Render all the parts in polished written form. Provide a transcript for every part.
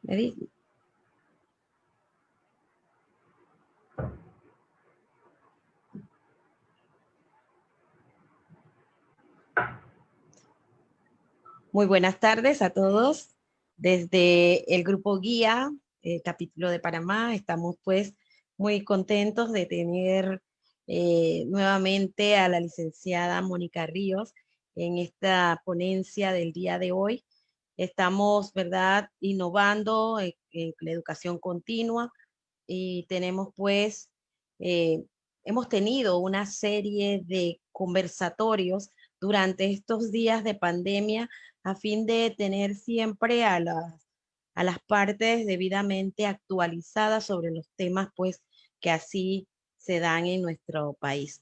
Me di- Muy buenas tardes a todos. Desde el Grupo Guía, capítulo de Panamá, estamos pues muy contentos de tener nuevamente a la licenciada Mónica Ríos en esta ponencia del día de hoy. Estamos, ¿verdad?, innovando en la educación continua y tenemos pues, eh, hemos tenido una serie de conversatorios durante estos días de pandemia a fin de tener siempre a las partes debidamente actualizadas sobre los temas pues que así se dan en nuestro país.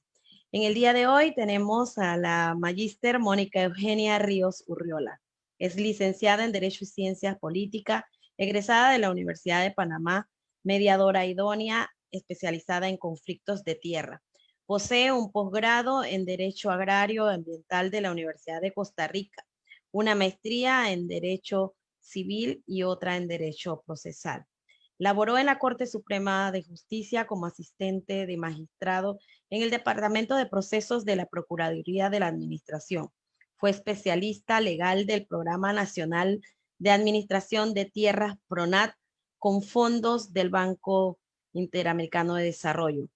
En el día de hoy tenemos a la magíster Mónica Eugenia Ríos Urriola. Es licenciada en Derecho y Ciencias Políticas, egresada de la Universidad de Panamá, mediadora idónea especializada en conflictos de tierra. Posee un posgrado en Derecho Agrario Ambiental de la Universidad de Costa Rica, una maestría en Derecho Civil y otra en Derecho Procesal. Laboró en la Corte Suprema de Justicia como asistente de magistrado en el Departamento de Procesos de la Procuraduría de la Administración. Fue especialista legal del Programa Nacional de Administración de Tierras PRONAT con fondos del Banco Interamericano de Desarrollo,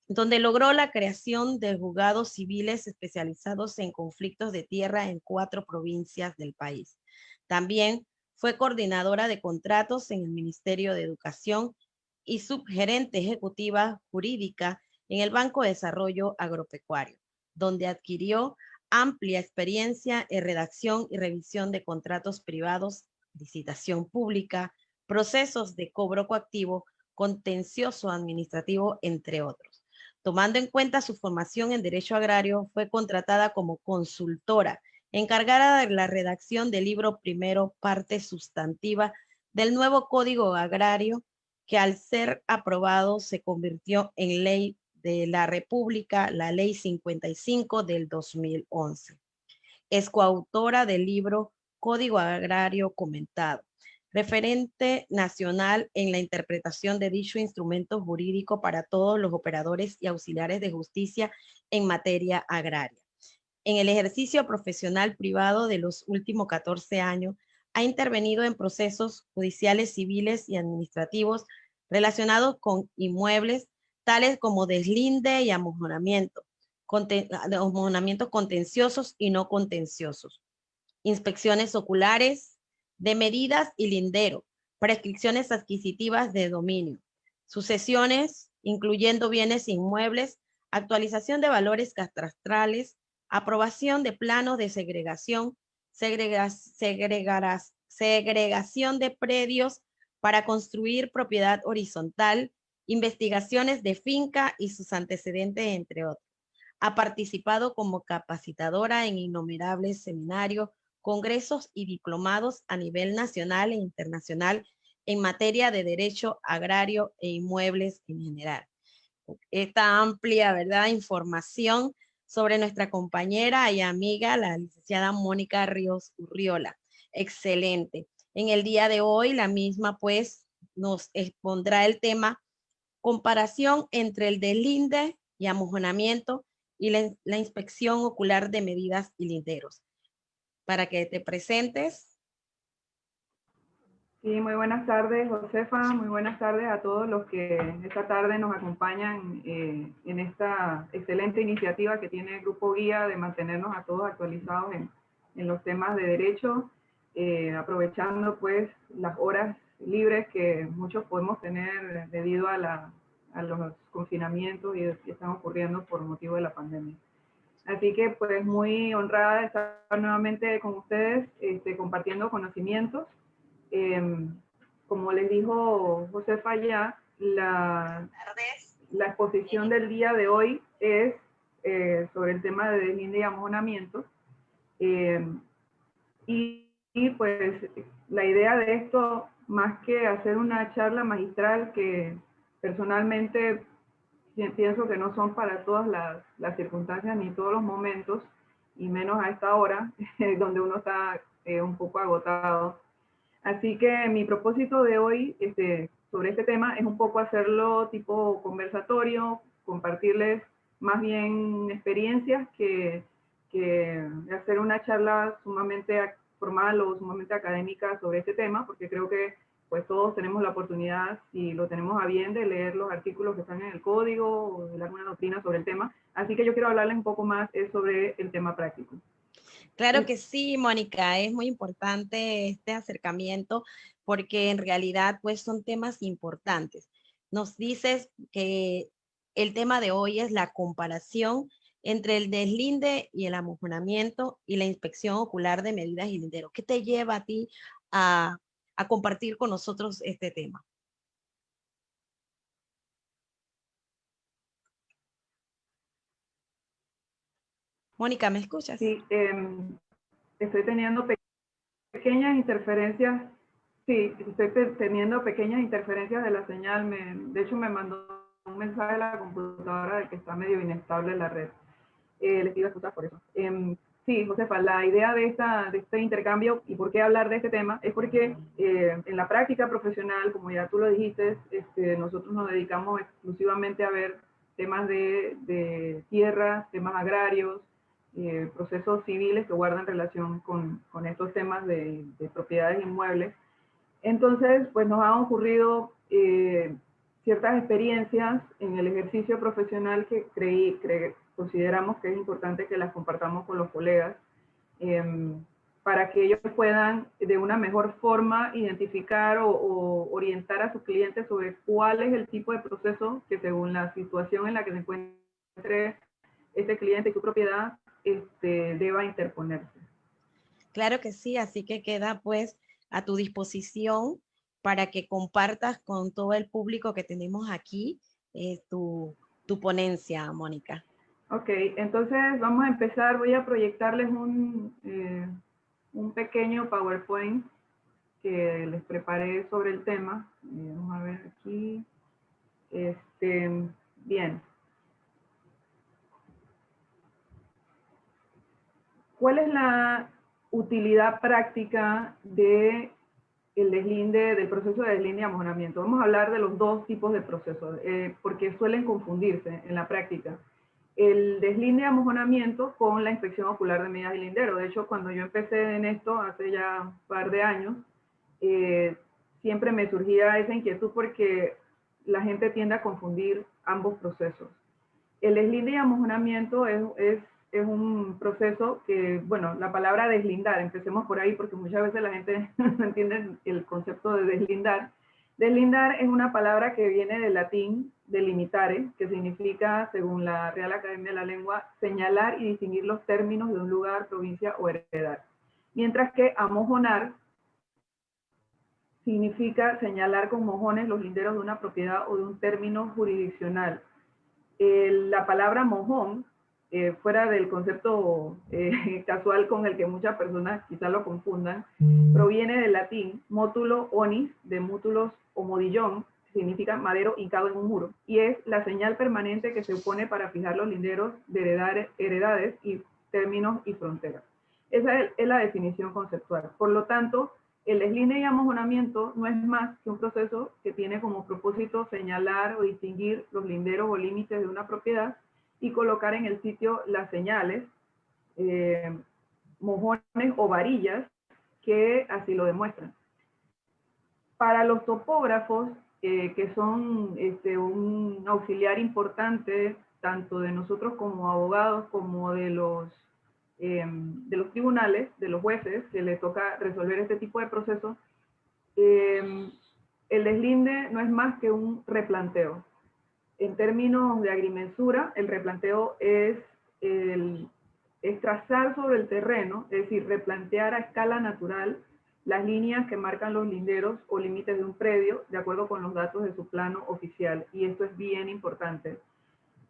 donde logró la creación de juzgados civiles especializados en conflictos de tierra en 4 provincias del país. También fue coordinadora de contratos en el Ministerio de Educación y subgerente ejecutiva jurídica en el Banco de Desarrollo Agropecuario, donde adquirió amplia experiencia en redacción y revisión de contratos privados, licitación pública, procesos de cobro coactivo, contencioso administrativo, entre otros. Tomando en cuenta su formación en Derecho Agrario, fue contratada como consultora, encargada de la redacción del libro primero, parte sustantiva del nuevo Código Agrario, que al ser aprobado se convirtió en ley de la República, la Ley 55 del 2011. Es coautora del libro Código Agrario Comentado, referente nacional en la interpretación de dicho instrumento jurídico para todos los operadores y auxiliares de justicia en materia agraria. En el ejercicio profesional privado de los últimos 14 años, ha intervenido en procesos judiciales, civiles y administrativos relacionados con inmuebles, tales como deslinde y amojonamientos contenciosos y no contenciosos, inspecciones oculares de medidas y lindero, prescripciones adquisitivas de dominio, sucesiones, incluyendo bienes inmuebles, actualización de valores catastrales, aprobación de planos de segregación, segregación de predios para construir propiedad horizontal, investigaciones de finca y sus antecedentes, entre otros. Ha participado como capacitadora en innumerables seminarios, congresos y diplomados a nivel nacional e internacional en materia de derecho agrario e inmuebles en general. Esta amplia, ¿verdad?, información sobre nuestra compañera y amiga, la licenciada Mónica Ríos Urriola. Excelente. En el día de hoy, la misma, pues, nos expondrá el tema comparación entre el deslinde y amojonamiento y la inspección ocular de medidas y linderos. Para que te presentes. Sí, muy buenas tardes, Josefa. Muy buenas tardes a todos los que esta tarde nos acompañan en esta excelente iniciativa que tiene el Grupo Guía de mantenernos a todos actualizados en los temas de derecho, aprovechando pues las horas libres que muchos podemos tener debido a los confinamientos que están ocurriendo por motivo de la pandemia. Así que pues muy honrada de estar nuevamente con ustedes compartiendo conocimientos. Como les dijo Josefa ya, la exposición del día de hoy es sobre el tema de deslinde y amojonamiento. Y pues la idea de esto, más que hacer una charla magistral que personalmente pienso que no son para todas las circunstancias ni todos los momentos, y menos a esta hora, donde uno está un poco agotado, Así que mi propósito de hoy sobre este tema es un poco hacerlo tipo conversatorio, compartirles más bien experiencias que hacer una charla sumamente formal o sumamente académica sobre este tema, porque creo que pues todos tenemos la oportunidad, si lo tenemos a bien, de leer los artículos que están en el código o de leer alguna doctrina sobre el tema. Así que yo quiero hablarles un poco más sobre el tema práctico. Claro que sí, Mónica, es muy importante este acercamiento porque en realidad pues son temas importantes. Nos dices que el tema de hoy es la comparación entre el deslinde y el amojonamiento y la inspección ocular de medidas y linderos. ¿Qué te lleva a ti a, a compartir con nosotros este tema? Mónica, ¿me escuchas? Sí, estoy teniendo pequeñas interferencias. Sí, estoy teniendo pequeñas interferencias de la señal. De hecho, me mandó un mensaje a la computadora de que está medio inestable la red. Les pido excusas por eso. Sí, Josefa, la idea de este intercambio y por qué hablar de este tema es porque en la práctica profesional, como ya tú lo dijiste, nosotros nos dedicamos exclusivamente a ver temas de tierras, temas agrarios, procesos civiles que guardan relación con estos temas de propiedades inmuebles. Entonces, pues nos han ocurrido ciertas experiencias en el ejercicio profesional que consideramos que es importante que las compartamos con los colegas eh, para que ellos puedan de una mejor forma identificar o orientar a sus clientes sobre cuál es el tipo de proceso que según la situación en la que se encuentre este cliente y su propiedad deba interponerse. Claro que sí, así que queda pues a tu disposición para que compartas con todo el público que tenemos aquí tu ponencia, Mónica. Ok, entonces vamos a empezar. Voy a proyectarles un pequeño PowerPoint que les preparé sobre el tema. Vamos a ver aquí. Bien. ¿Cuál es la utilidad práctica del proceso de deslinde y amojonamiento? Vamos a hablar de los dos tipos de procesos, porque suelen confundirse en la práctica. El deslinde y amojonamiento con la inspección ocular de medidas y linderos. De hecho, cuando yo empecé en esto, hace ya un par de años, siempre me surgía esa inquietud porque la gente tiende a confundir ambos procesos. El deslinde y amojonamiento es un proceso que, bueno, la palabra deslindar, empecemos por ahí porque muchas veces la gente no entiende el concepto de deslindar. Deslindar es una palabra que viene del latín delimitare, que significa, según la Real Academia de la Lengua, señalar y distinguir los términos de un lugar, provincia o heredad. Mientras que amojonar significa señalar con mojones los linderos de una propiedad o de un término jurisdiccional. La palabra mojón, fuera del concepto casual con el que muchas personas quizás lo confundan, proviene del latín mótulo onis, de mútulos o modillón, significa madero hincado en un muro, y es la señal permanente que se pone para fijar los linderos de heredades y términos y fronteras. Esa es la definición conceptual. Por lo tanto, el deslinde y amojonamiento no es más que un proceso que tiene como propósito señalar o distinguir los linderos o límites de una propiedad y colocar en el sitio las señales, mojones o varillas que así lo demuestran. Para los topógrafos, que son un auxiliar importante tanto de nosotros como abogados como de los tribunales, de los jueces, que les toca resolver este tipo de procesos, el deslinde no es más que un replanteo. En términos de agrimensura, el replanteo es trazar sobre el terreno, es decir, replantear a escala natural las líneas que marcan los linderos o límites de un predio de acuerdo con los datos de su plano oficial. Y esto es bien importante.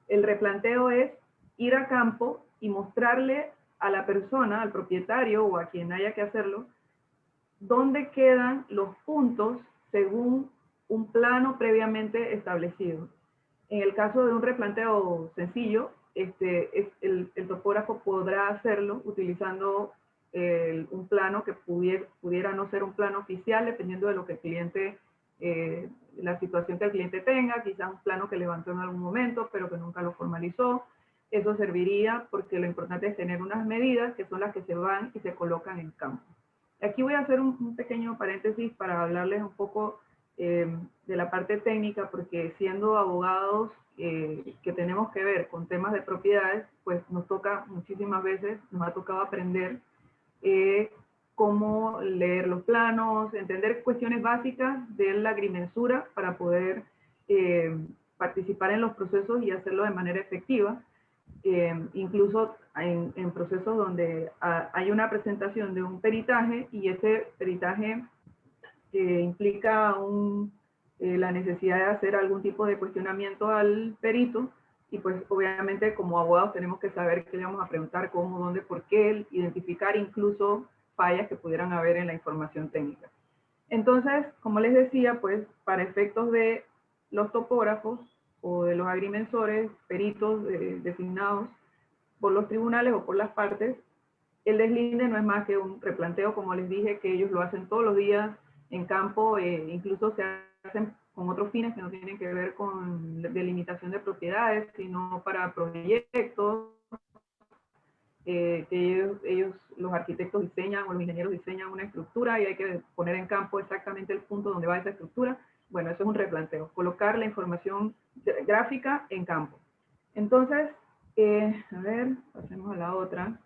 El replanteo es ir a campo y mostrarle a la persona, al propietario o a quien haya que hacerlo, dónde quedan los puntos según un plano previamente establecido. En el caso de un replanteo sencillo, el topógrafo podrá hacerlo utilizando un plano que pudiera no ser un plano oficial, dependiendo de lo que el cliente, la situación que el cliente tenga, quizás un plano que levantó en algún momento, pero que nunca lo formalizó. Eso serviría porque lo importante es tener unas medidas que son las que se van y se colocan en campo. Aquí voy a hacer un pequeño paréntesis para hablarles un poco de la parte técnica, porque siendo abogados que tenemos que ver con temas de propiedades, pues nos toca muchísimas veces, nos ha tocado aprender cómo leer los planos, entender cuestiones básicas de la agrimensura para poder participar en los procesos y hacerlo de manera efectiva. Incluso en procesos donde hay una presentación de un peritaje y ese peritaje implica la necesidad de hacer algún tipo de cuestionamiento al perito, y pues obviamente como abogados tenemos que saber qué le vamos a preguntar, cómo, dónde, por qué, identificar incluso fallas que pudieran haber en la información técnica. Entonces, como les decía, pues para efectos de los topógrafos o de los agrimensores, peritos designados por los tribunales o por las partes, el deslinde no es más que un replanteo, como les dije, que ellos lo hacen todos los días en campo, incluso se hacen con otros fines que no tienen que ver con delimitación de propiedades, sino para proyectos, que ellos, los arquitectos diseñan o los ingenieros diseñan una estructura y hay que poner en campo exactamente el punto donde va esa estructura. Bueno, eso es un replanteo, colocar la información gráfica en campo. Entonces, a ver, pasemos a la otra.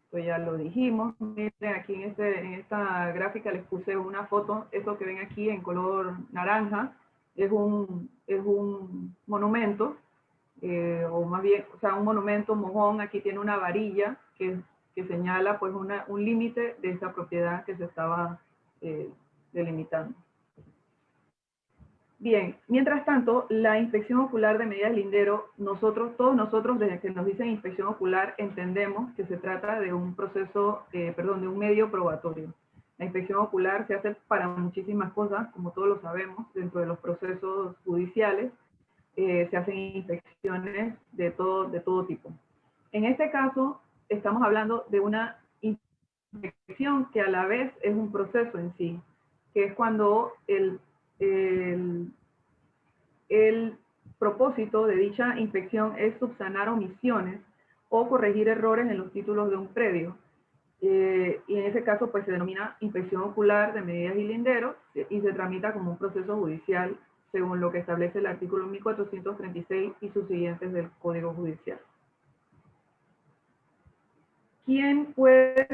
Esto ya lo dijimos. Miren, aquí en esta gráfica les puse una foto. Eso que ven aquí en color naranja es un monumento, o más bien, o sea, un monumento mojón. Aquí tiene una varilla que señala pues un límite de esa propiedad que se estaba delimitando. Bien, mientras tanto, la inspección ocular de medidas de lindero, todos nosotros, desde que nos dicen inspección ocular, entendemos que se trata de un proceso, de un medio probatorio. La inspección ocular se hace para muchísimas cosas, como todos lo sabemos, dentro de los procesos judiciales, se hacen inspecciones de todo tipo. En este caso, estamos hablando de una inspección que a la vez es un proceso en sí, que es cuando el propósito de dicha inspección es subsanar omisiones o corregir errores en los títulos de un predio. Y en ese caso, pues se denomina inspección ocular de medidas y linderos y se tramita como un proceso judicial según lo que establece el artículo 1436 y sus siguientes del Código Judicial. ¿Quién puede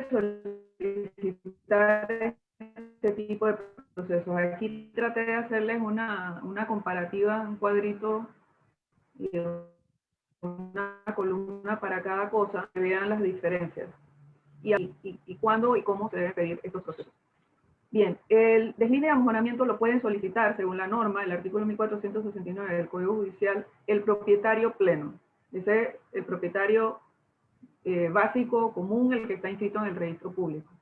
solicitar este tipo de procesos? Aquí traté de hacerles una comparativa, un cuadrito y una columna para cada cosa, que vean las diferencias y cuándo y cómo se deben pedir estos procesos. Bien, el deslinde de amojonamiento lo pueden solicitar, según la norma, el artículo 1469 del Código Judicial, el propietario pleno. Ese es el propietario básico, común, el que está inscrito en el registro público.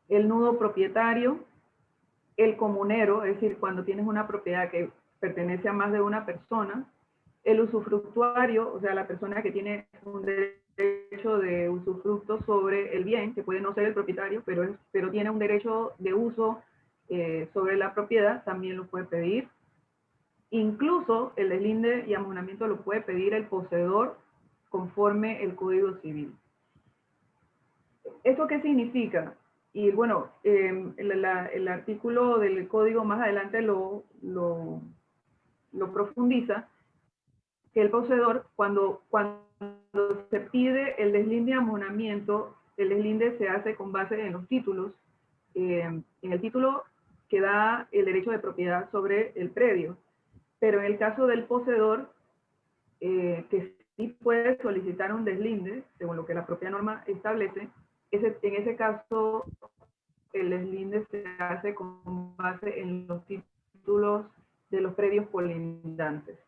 El nudo propietario, el comunero, es decir, cuando tienes una propiedad que pertenece a más de una persona, el usufructuario, o sea, la persona que tiene un derecho de usufructo sobre el bien, que puede no ser el propietario, pero tiene un derecho de uso sobre la propiedad, también lo puede pedir. Incluso el deslinde y amojonamiento lo puede pedir el poseedor conforme el Código Civil. ¿Esto qué significa? Y bueno, el artículo del código más adelante lo profundiza, que el poseedor, cuando se pide el deslinde y amojonamiento, el deslinde se hace con base en los títulos, en el título que da el derecho de propiedad sobre el predio. Pero en el caso del poseedor, que sí puede solicitar un deslinde, según lo que la propia norma establece, en ese caso el deslinde se hace con base en los títulos de los predios colindantes.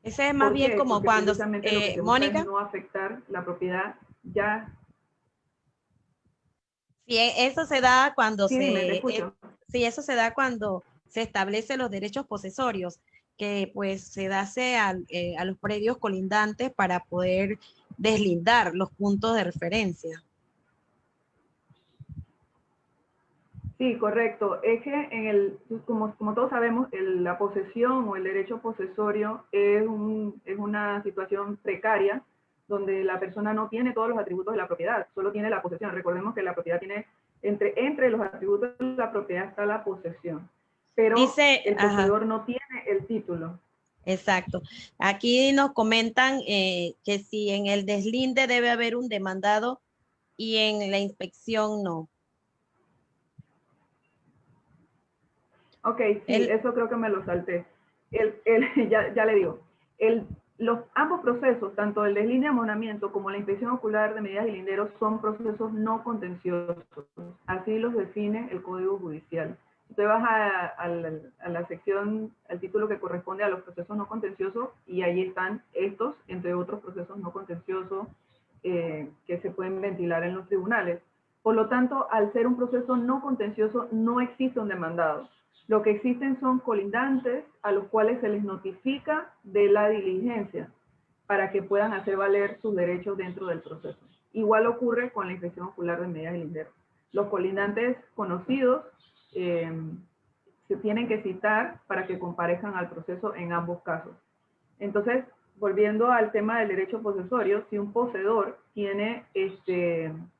Ese es más bien como porque cuando, precisamente lo que se Mónica, busca es no afectar la propiedad ya. sí, eso se da cuando Sí, dime, te escucho. sí, eso se da cuando se establecen los derechos posesorios, que pues se hace a los predios colindantes para poder deslindar los puntos de referencia. Sí, correcto. Es que como todos sabemos, la posesión o el derecho posesorio es una situación precaria donde la persona no tiene todos los atributos de la propiedad, solo tiene la posesión. Recordemos que la propiedad tiene, entre los atributos de la propiedad está la posesión, pero Dice, el ajá, poseedor no tiene el título. exacto. Aquí nos comentan que si en el deslinde debe haber un demandado y en la inspección no. Ok, sí, El, eso creo que me lo salté. Ya le digo, ambos procesos, tanto el deslinde de amonamiento como la inspección ocular de medidas y linderos, son procesos no contenciosos. Así los define el Código Judicial. Usted vas a la sección, al título que corresponde a los procesos no contenciosos, y ahí están estos, entre otros procesos no contenciosos que se pueden ventilar en los tribunales. Por lo tanto, al ser un proceso no contencioso, no existe un demandado. Lo que existen son colindantes a los cuales se les notifica de la diligencia para que puedan hacer valer sus derechos dentro del proceso. Igual ocurre con la inspección ocular de medidas y linderos. Los colindantes conocidos se tienen que citar para que comparezcan al proceso en ambos casos. Entonces, volviendo al tema del derecho posesorio, si un poseedor tiene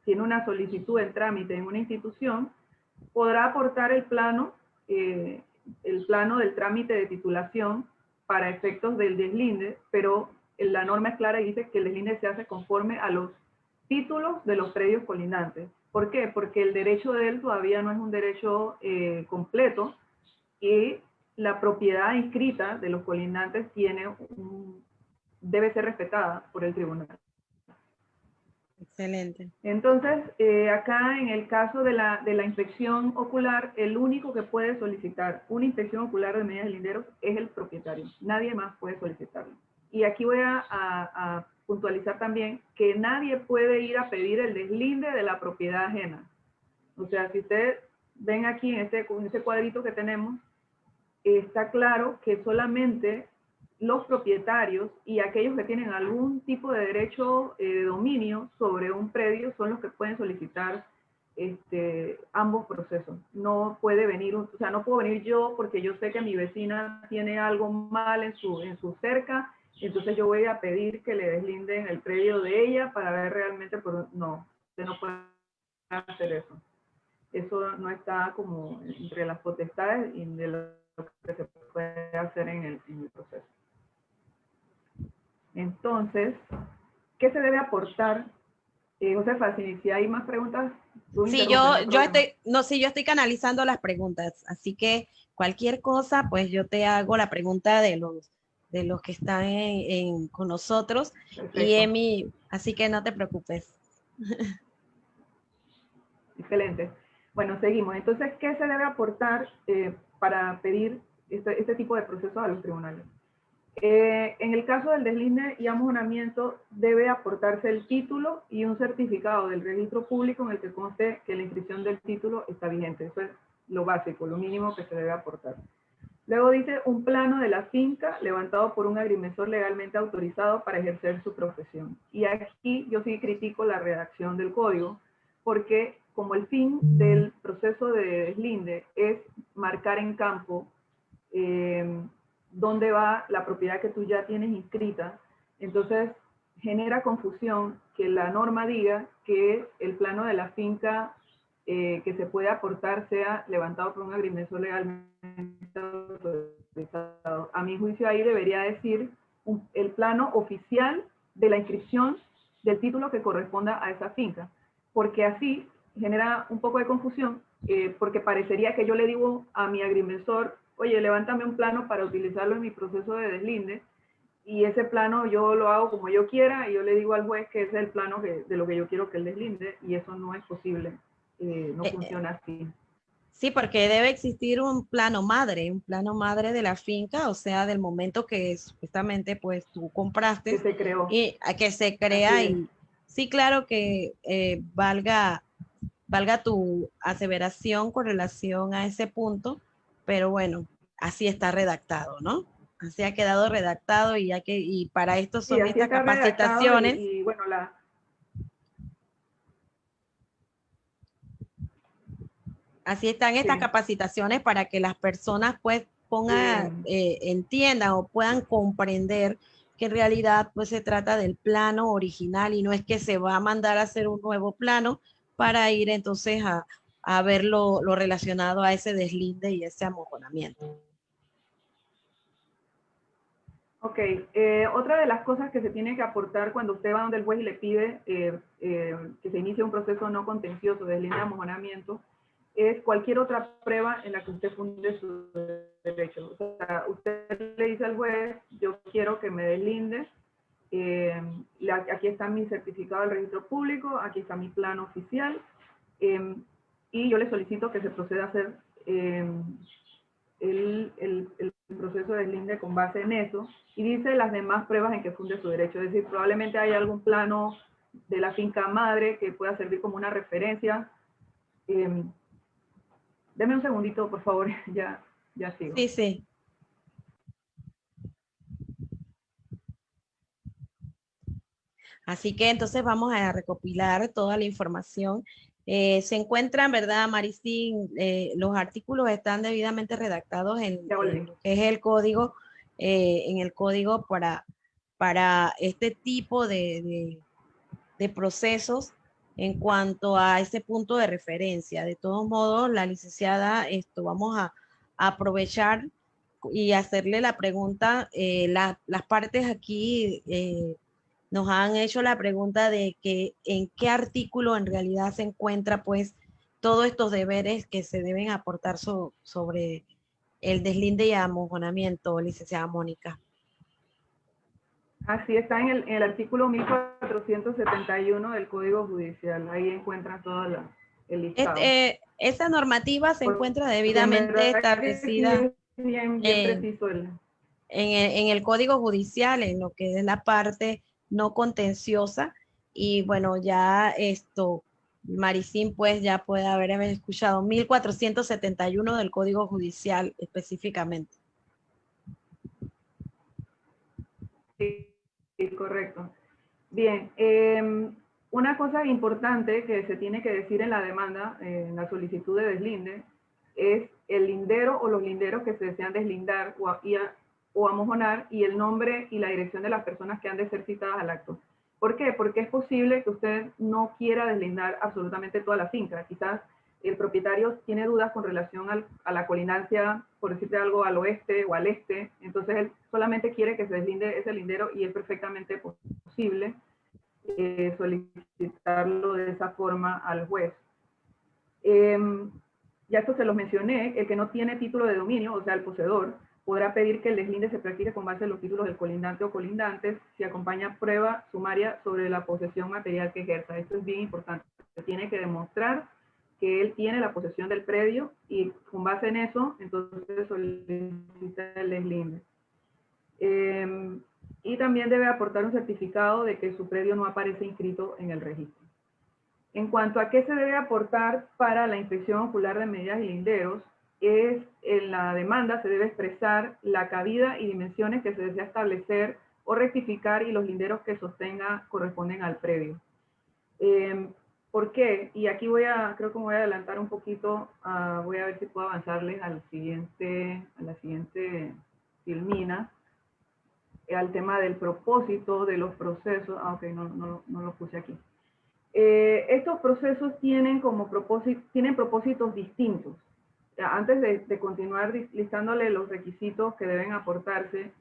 una solicitud en trámite en una institución, podrá aportar el plano del trámite de titulación para efectos del deslinde, pero la norma es clara y dice que el deslinde se hace conforme a los títulos de los predios colindantes. ¿Por qué? Porque el derecho de él todavía no es un derecho completo y la propiedad inscrita de los colindantes debe ser respetada por el tribunal. excelente. Entonces, acá en el caso de la inspección ocular, el único que puede solicitar una inspección ocular de medidas de linderos es el propietario. Nadie más puede solicitarlo. Y aquí voy a puntualizar también que nadie puede ir a pedir el deslinde de la propiedad ajena. O sea, si ustedes ven aquí en este cuadrito que tenemos, está claro que solamente los propietarios y aquellos que tienen algún tipo de derecho de dominio sobre un predio son los que pueden solicitar ambos procesos. No puede venir, o sea, no puedo venir yo porque yo sé que mi vecina tiene algo mal en su cerca, entonces yo voy a pedir que le deslinden el predio de ella para ver realmente, no, usted no puede hacer eso. Eso no está como entre las potestades y de lo que se puede hacer en el proceso. Entonces, ¿qué se debe aportar? Josefa, si hay más preguntas, tú Sí, interrumpe, no hay problema. estoy, no, sí, yo estoy canalizando las preguntas, así que cualquier cosa, pues yo te hago la pregunta de los que están con nosotros y Perfecto, Emi, así que no te preocupes. excelente. Bueno, seguimos. Entonces, ¿qué se debe aportar para pedir este tipo de procesos a los tribunales? En el caso del deslinde y amojonamiento, debe aportarse el título y un certificado del registro público en el que conste que la inscripción del título está vigente. Eso es lo básico, lo mínimo que se debe aportar. Luego dice un plano de la finca levantado por un agrimensor legalmente autorizado para ejercer su profesión. Y aquí yo sí critico la redacción del código, porque como el fin del proceso de deslinde es marcar en campo dónde va la propiedad que tú ya tienes inscrita, entonces genera confusión que la norma diga que el plano de la finca que se puede aportar sea levantado por un agrimensor legalmente autorizado. A mi juicio ahí debería decir el plano oficial de la inscripción del título que corresponda a esa finca, porque así genera un poco de confusión, porque parecería que yo le digo a mi agrimensor, oye, levántame un plano para utilizarlo en mi proceso de deslinde, y ese plano yo lo hago como yo quiera, y yo le digo al juez que ese es el plano de lo que yo quiero que él deslinde, y eso no es posible, no Eh, eh, funciona así. sí, porque debe existir un plano madre de la finca, o sea, del momento que supuestamente pues tú Que compraste se creó, y a que se así crea es. y sí, claro que valga tu aseveración con relación a ese punto, pero bueno, así está redactado, ¿no? Así ha quedado redactado y para esto Sí, son así estas está redactado capacitaciones. y bueno, Así están estas Sí, capacitaciones para que las personas pues pongan, bien. entiendan o puedan comprender que en realidad pues se trata del plano original y no es que se va a mandar a hacer un nuevo plano para ir entonces a ver lo relacionado a ese deslinde y ese amojonamiento. Ok, otra de las cosas que se tiene que aportar cuando usted va donde el juez y le pide que se inicie un proceso no contencioso de deslinde de amojonamiento es cualquier otra prueba en la que usted funde su derecho. O sea, usted le dice al juez, yo quiero que me deslinde, aquí está mi certificado del registro público, aquí está mi plano oficial, eh, y yo le solicito que se proceda a hacer el proceso de deslinde con base en eso, y dice las demás pruebas en que funde su derecho. Es decir, probablemente hay algún plano de la finca madre que pueda servir como una referencia. Eh, Deme un segundito, por favor, ya sigo. Sí, sí. Así que entonces vamos a recopilar toda la información. Se encuentran, ¿verdad, Maricín? Los artículos están debidamente redactados Ya en volví. lo que es en el código para este tipo de procesos en cuanto a ese punto de referencia. De todos modos, la licenciada, esto vamos a aprovechar y hacerle la pregunta. Las partes aquí nos han hecho la pregunta de que en qué artículo en realidad se encuentra pues todos estos deberes que se deben aportar sobre el deslinde y amojonamiento, licenciada Mónica. Así está en el artículo 1471 del Código Judicial. Ahí encuentran todo el listado. Esa normativa se encuentra Porque en debidamente verdad que sí establecida es bien en, preciso en el Código Judicial, en lo que es la parte no contenciosa. Y bueno, ya esto, Maricín, pues ya puede haber escuchado 1471 del Código Judicial específicamente. sí, sí, correcto. Bien, una cosa importante que se tiene que decir en la demanda, en la solicitud de deslinde, es el lindero o los linderos que se desean deslindar o amojonar y el nombre y la dirección de las personas que han de ser citadas al acto. ¿Por qué? Porque es posible que usted no quiera deslindar absolutamente toda la finca. Quizás el propietario tiene dudas con relación a la colindancia, por decirte algo, al oeste o al este. Entonces él solamente quiere que se deslinde ese lindero y es perfectamente posible solicitarlo de esa forma al juez. Ya esto se los mencioné, el que no tiene título de dominio, o sea, el poseedor, podrá pedir que el deslinde se practique con base en los títulos del colindante o colindantes si acompaña prueba sumaria sobre la posesión material que ejerza. Esto es bien importante. Se tiene que demostrar que él tiene la posesión del predio y con base en eso, entonces solicita el deslinde. Y también debe aportar un certificado de que su predio no aparece inscrito en el registro. En cuanto a qué se debe aportar para la inspección ocular de medidas y linderos, es en la demanda se debe expresar la cabida y dimensiones que se desea establecer o rectificar y los linderos que sostenga corresponden al predio. ¿Por qué? Y aquí creo que me voy a adelantar un poquito, voy a ver si puedo avanzarles a la siguiente filmina, al tema del propósito de los procesos. Ok, no lo puse aquí. Estos procesos tienen propósitos distintos. Antes de continuar listándole los requisitos que deben aportarse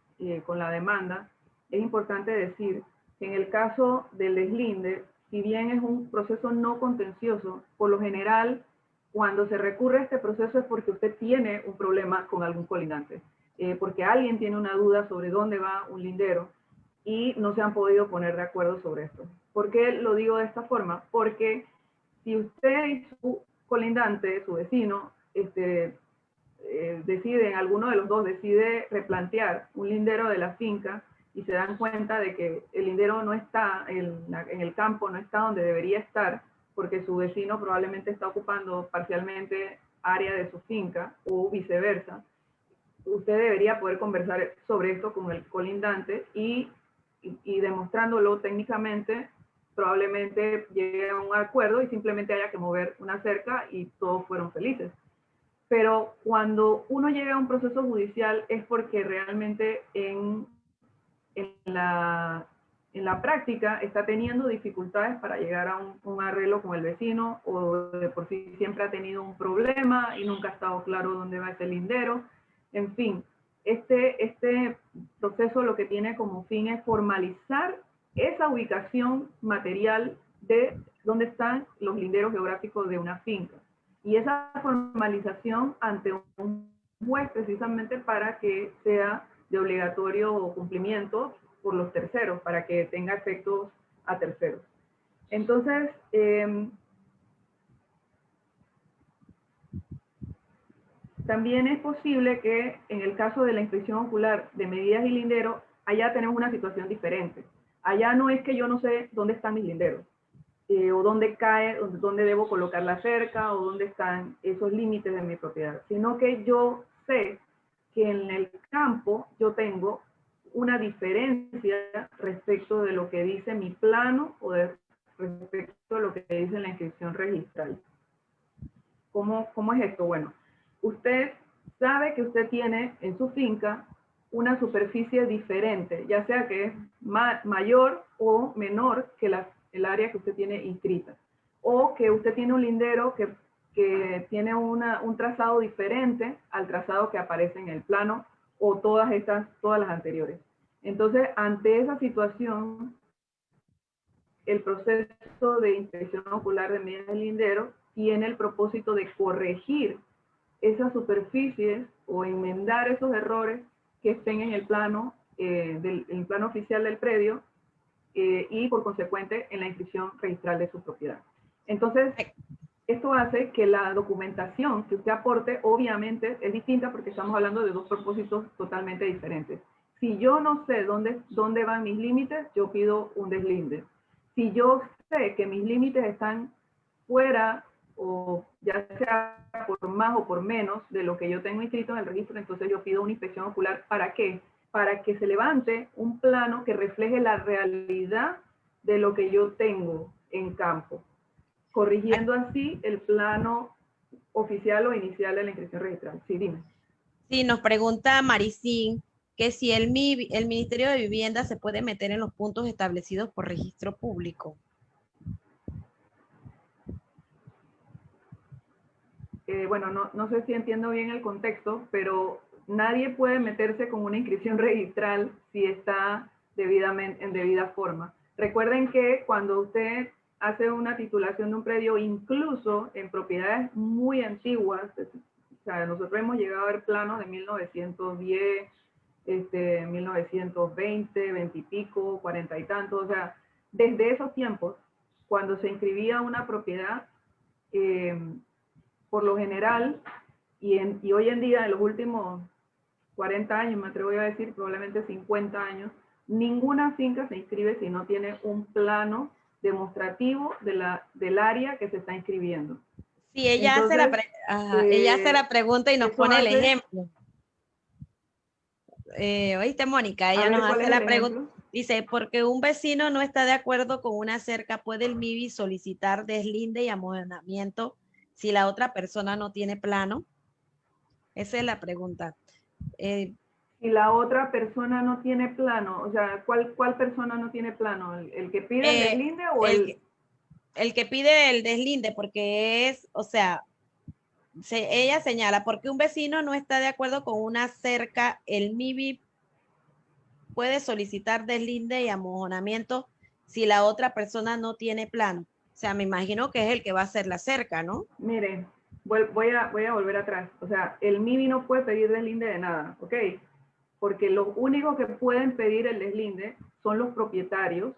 con la demanda, es importante decir que en el caso del deslinde, si bien es un proceso no contencioso, por lo general, cuando se recurre a este proceso es porque usted tiene un problema con algún colindante, porque alguien tiene una duda sobre dónde va un lindero y no se han podido poner de acuerdo sobre esto. ¿Por qué lo digo de esta forma? Porque si usted y su colindante, su vecino, deciden, alguno de los dos decide replantear un lindero de la finca y se dan cuenta de que el lindero no está en el campo, no está donde debería estar, porque su vecino probablemente está ocupando parcialmente área de su finca o viceversa, usted debería poder conversar sobre esto con el colindante y demostrándolo técnicamente probablemente llegue a un acuerdo y simplemente haya que mover una cerca y todos fueron felices. Pero cuando uno llega a un proceso judicial es porque realmente en la práctica está teniendo dificultades para llegar a un arreglo con el vecino, o de por sí siempre ha tenido un problema y nunca ha estado claro dónde va ese lindero. En fin, este proceso lo que tiene como fin es formalizar esa ubicación material de dónde están los linderos geográficos de una finca. Y esa formalización ante un juez precisamente para que sea de obligatorio cumplimiento por los terceros, para que tenga efectos a terceros. Entonces, también es posible que en el caso de la inspección ocular de medidas y linderos, allá tenemos una situación diferente. Allá no es que yo no sé dónde están mis linderos, o dónde cae, dónde debo colocar la cerca, o dónde están esos límites de mi propiedad, sino que yo sé que en el campo yo tengo una diferencia respecto de lo que dice mi plano o respecto a lo que dice la inscripción registral. ¿Cómo es esto? Bueno, usted sabe que usted tiene en su finca una superficie diferente, ya sea que es mayor o menor que el área que usted tiene inscrita, o que usted tiene un lindero que tiene un trazado diferente al trazado que aparece en el plano, o todas las anteriores. Entonces, ante esa situación, el proceso de inspección ocular de medidas del lindero tiene el propósito de corregir esas superficies o enmendar esos errores que estén en el plano, el plano oficial del predio, y por consecuente en la inscripción registral de su propiedad. Entonces, esto hace que la documentación que usted aporte obviamente es distinta, porque estamos hablando de dos propósitos totalmente diferentes. Si yo no sé dónde van mis límites, yo pido un deslinde. Si yo sé que mis límites están fuera, o ya sea por más o por menos de lo que yo tengo inscrito en el registro, entonces yo pido una inspección ocular. ¿Para qué? Para que se levante un plano que refleje la realidad de lo que yo tengo en campo, corrigiendo así el plano oficial o inicial de la inscripción registral. Sí, dime. Sí, nos pregunta Maricín que si el Ministerio de Vivienda se puede meter en los puntos establecidos por registro público. Bueno, no sé si entiendo bien el contexto, pero nadie puede meterse con una inscripción registral si está en debida forma. Recuerden que cuando usted hace una titulación de un predio, incluso en propiedades muy antiguas, o sea, nosotros hemos llegado a ver planos de 1910, 1920, 20 y pico, 40 y tantos, o sea, desde esos tiempos, cuando se inscribía una propiedad, por lo general, y hoy en día, en los últimos 40 años, me atrevo a decir, probablemente 50 años, ninguna finca se inscribe si no tiene un plano demostrativo del área que se está inscribiendo. Sí, ella, entonces, ella hace la pregunta y nos pone el ejemplo. ¿Oíste, Mónica? Ella nos hace la pregunta. Dice, porque un vecino no está de acuerdo con una cerca, ¿puede el MIBI solicitar deslinde y amojonamiento si la otra persona no tiene plano? Esa es la pregunta. Si la otra persona no tiene plano, o sea, ¿cuál persona no tiene plano? ¿El que pide el deslinde o el que pide el deslinde? Porque es, o sea, ella señala, porque un vecino no está de acuerdo con una cerca, el MIBI puede solicitar deslinde y amojonamiento si la otra persona no tiene plano. O sea, me imagino que es el que va a hacer la cerca, ¿no? Mire, voy a volver atrás. O sea, el MIBI no puede pedir deslinde de nada, ¿ok? Porque los únicos que pueden pedir el deslinde son los propietarios,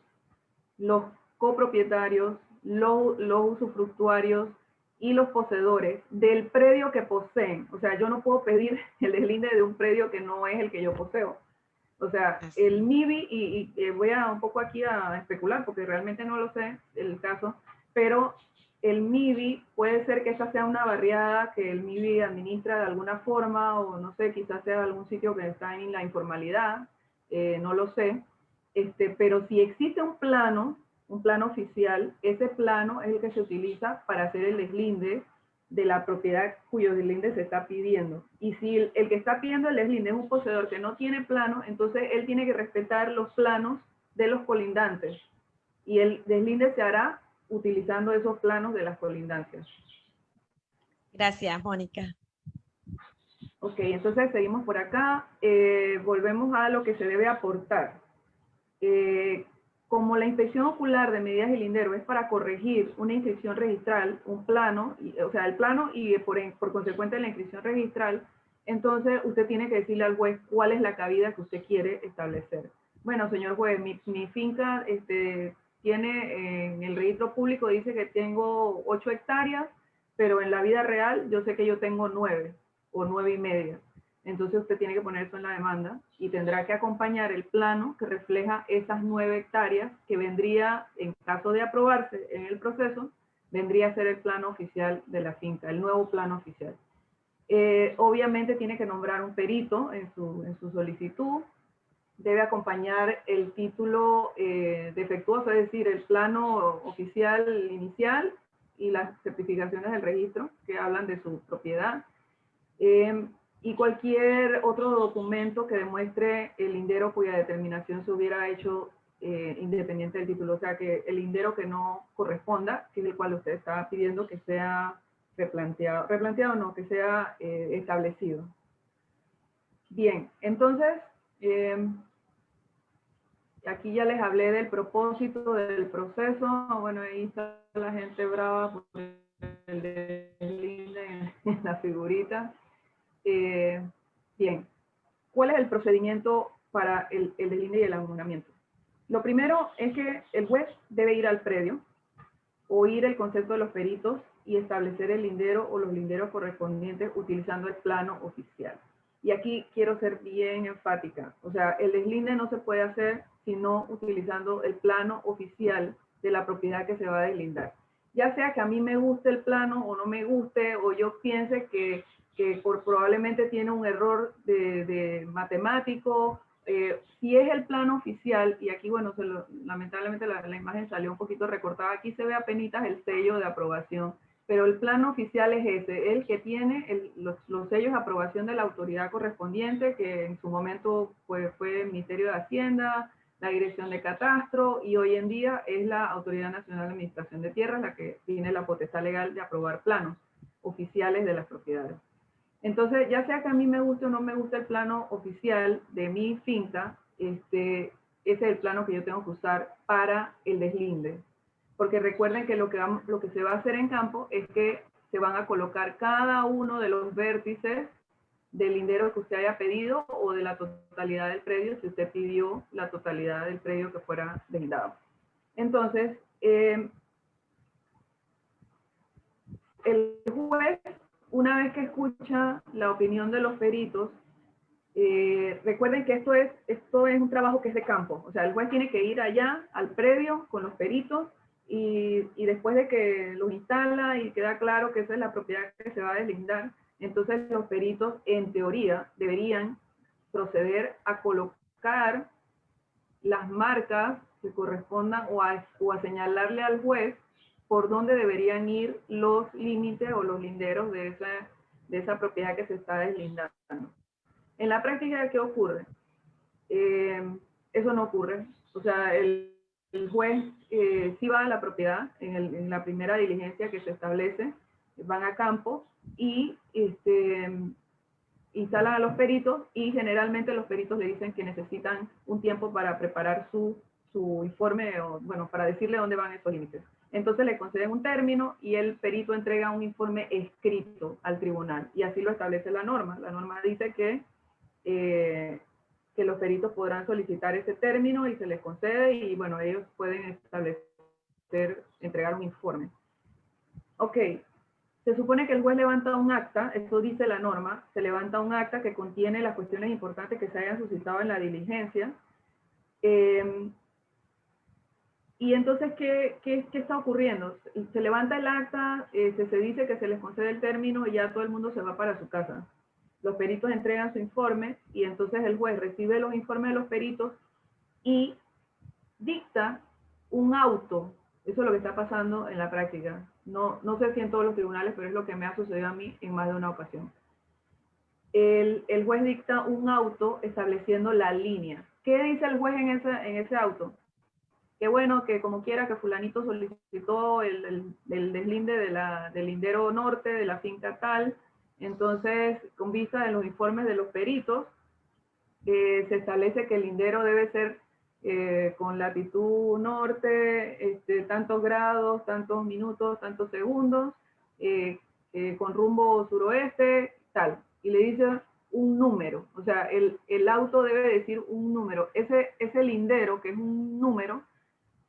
los copropietarios, los usufructuarios y los poseedores del predio que poseen. O sea, yo no puedo pedir el deslinde de un predio que no es el que yo poseo. O sea, el MIBI, y voy a un poco aquí a especular porque realmente no lo sé el caso, pero el MIBI puede ser que esta sea una barriada que el MIBI administra de alguna forma, o no sé, quizás sea algún sitio que está en la informalidad, no lo sé, pero si existe un plano un plano oficial, ese plano es el que se utiliza para hacer el deslinde de la propiedad cuyo deslinde se está pidiendo. Y si el que está pidiendo el deslinde es un poseedor que no tiene plano, entonces él tiene que respetar los planos de los colindantes. Y el deslinde se hará utilizando esos planos de las colindancias. Gracias, Mónica. Ok, entonces seguimos por acá. Volvemos a lo que se debe aportar. Como la inspección ocular de medidas y lindero es para corregir una inscripción registral, un plano, o sea, el plano y por consecuente la inscripción registral, entonces usted tiene que decirle al juez cuál es la cabida que usted quiere establecer. Bueno, señor juez, mi finca tiene en el registro público dice que tengo 8 hectáreas, pero en la vida real yo sé que yo tengo 9 o 9,5. Entonces usted tiene que poner eso en la demanda y tendrá que acompañar el plano que refleja esas 9 hectáreas que vendría, en caso de aprobarse en el proceso, vendría a ser el plano oficial de la finca, el nuevo plano oficial. Obviamente tiene que nombrar un perito en su solicitud, debe acompañar el título defectuoso, es decir, el plano oficial inicial y las certificaciones del registro que hablan de su propiedad. Y cualquier otro documento que demuestre el lindero cuya determinación se hubiera hecho independiente del título, o sea que el lindero que no corresponda, que es el cual usted está pidiendo que sea replanteado no, que sea establecido. Bien, entonces, aquí ya les hablé del propósito del proceso. Bueno, ahí está la gente brava por el deslinde en la figurita. Bien, ¿cuál es el procedimiento para el deslinde y el abonamiento? Lo primero es que el juez debe ir al predio, oír el concepto de los peritos y establecer el lindero o los linderos correspondientes utilizando el plano oficial. Y aquí quiero ser bien enfática, o sea, el deslinde no se puede hacer sino utilizando el plano oficial de la propiedad que se va a deslindar. Ya sea que a mí me guste el plano o no me guste, o yo piense que probablemente tiene un error de matemático, si es el plano oficial, y aquí, bueno, lamentablemente la imagen salió un poquito recortada, aquí se ve apenas el sello de aprobación, pero el plano oficial es ese, el que tiene los sellos de aprobación de la autoridad correspondiente, que en su momento pues, fue el Ministerio de Hacienda, la Dirección de Catastro, y hoy en día es la Autoridad Nacional de Administración de Tierras la que tiene la potestad legal de aprobar planos oficiales de las propiedades. Entonces, ya sea que a mí me guste o no me guste el plano oficial de mi finca, ese es el plano que yo tengo que usar para el deslinde. Porque recuerden que lo que se va a hacer en campo es que se van a colocar cada uno de los vértices del lindero que usted haya pedido o de la totalidad del predio, si usted pidió la totalidad del predio que fuera deslindado. Entonces, el juez, una vez que escucha la opinión de los peritos, recuerden que esto es un trabajo que es de campo, o sea, el juez tiene que ir allá al predio con los peritos y después de que los instala y queda claro que esa es la propiedad que se va a deslindar, entonces los peritos en teoría deberían proceder a colocar las marcas que correspondan o a señalarle al juez por dónde deberían ir los límites o los linderos de esa propiedad que se está deslindando. En la práctica, ¿qué ocurre? Eso no ocurre. O sea, el juez sí va a la propiedad en la primera diligencia que se establece, van a campo y instalan a los peritos y generalmente los peritos le dicen que necesitan un tiempo para preparar su informe, o, bueno, para decirle dónde van esos límites. Entonces le conceden un término y el perito entrega un informe escrito al tribunal y así lo establece la norma. La norma dice que los peritos podrán solicitar ese término y se les concede y bueno, ellos pueden entregar un informe. Ok, se supone que el juez levanta un acta, eso dice la norma, se levanta un acta que contiene las cuestiones importantes que se hayan suscitado en la diligencia. Y entonces, ¿qué está ocurriendo? Se levanta el acta, se dice que se les concede el término y ya todo el mundo se va para su casa. Los peritos entregan su informe y entonces el juez recibe los informes de los peritos y dicta un auto, eso es lo que está pasando en la práctica. No sé si en todos los tribunales, pero es lo que me ha sucedido a mí en más de una ocasión. El juez dicta un auto estableciendo la línea. ¿Qué dice el juez en ese auto? Que bueno, que como quiera que fulanito solicitó el deslinde del lindero norte de la finca tal, entonces con vista de los informes de los peritos, se establece que el lindero debe ser con latitud norte, tantos grados, tantos minutos, tantos segundos, con rumbo suroeste, tal. Y le dice un número, o sea, el auto debe decir un número. Ese lindero, que es un número,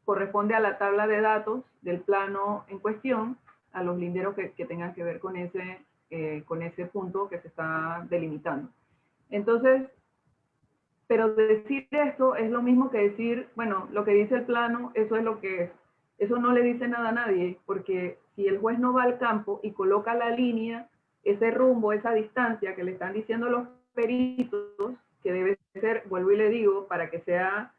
corresponde a la tabla de datos del plano en cuestión, a los linderos que tengan que ver con ese punto que se está delimitando. Entonces, pero decir esto es lo mismo que decir, bueno, lo que dice el plano, eso es lo que es. Eso no le dice nada a nadie, porque si el juez no va al campo y coloca la línea, ese rumbo, esa distancia que le están diciendo los peritos, que debe ser, vuelvo y le digo, para que sea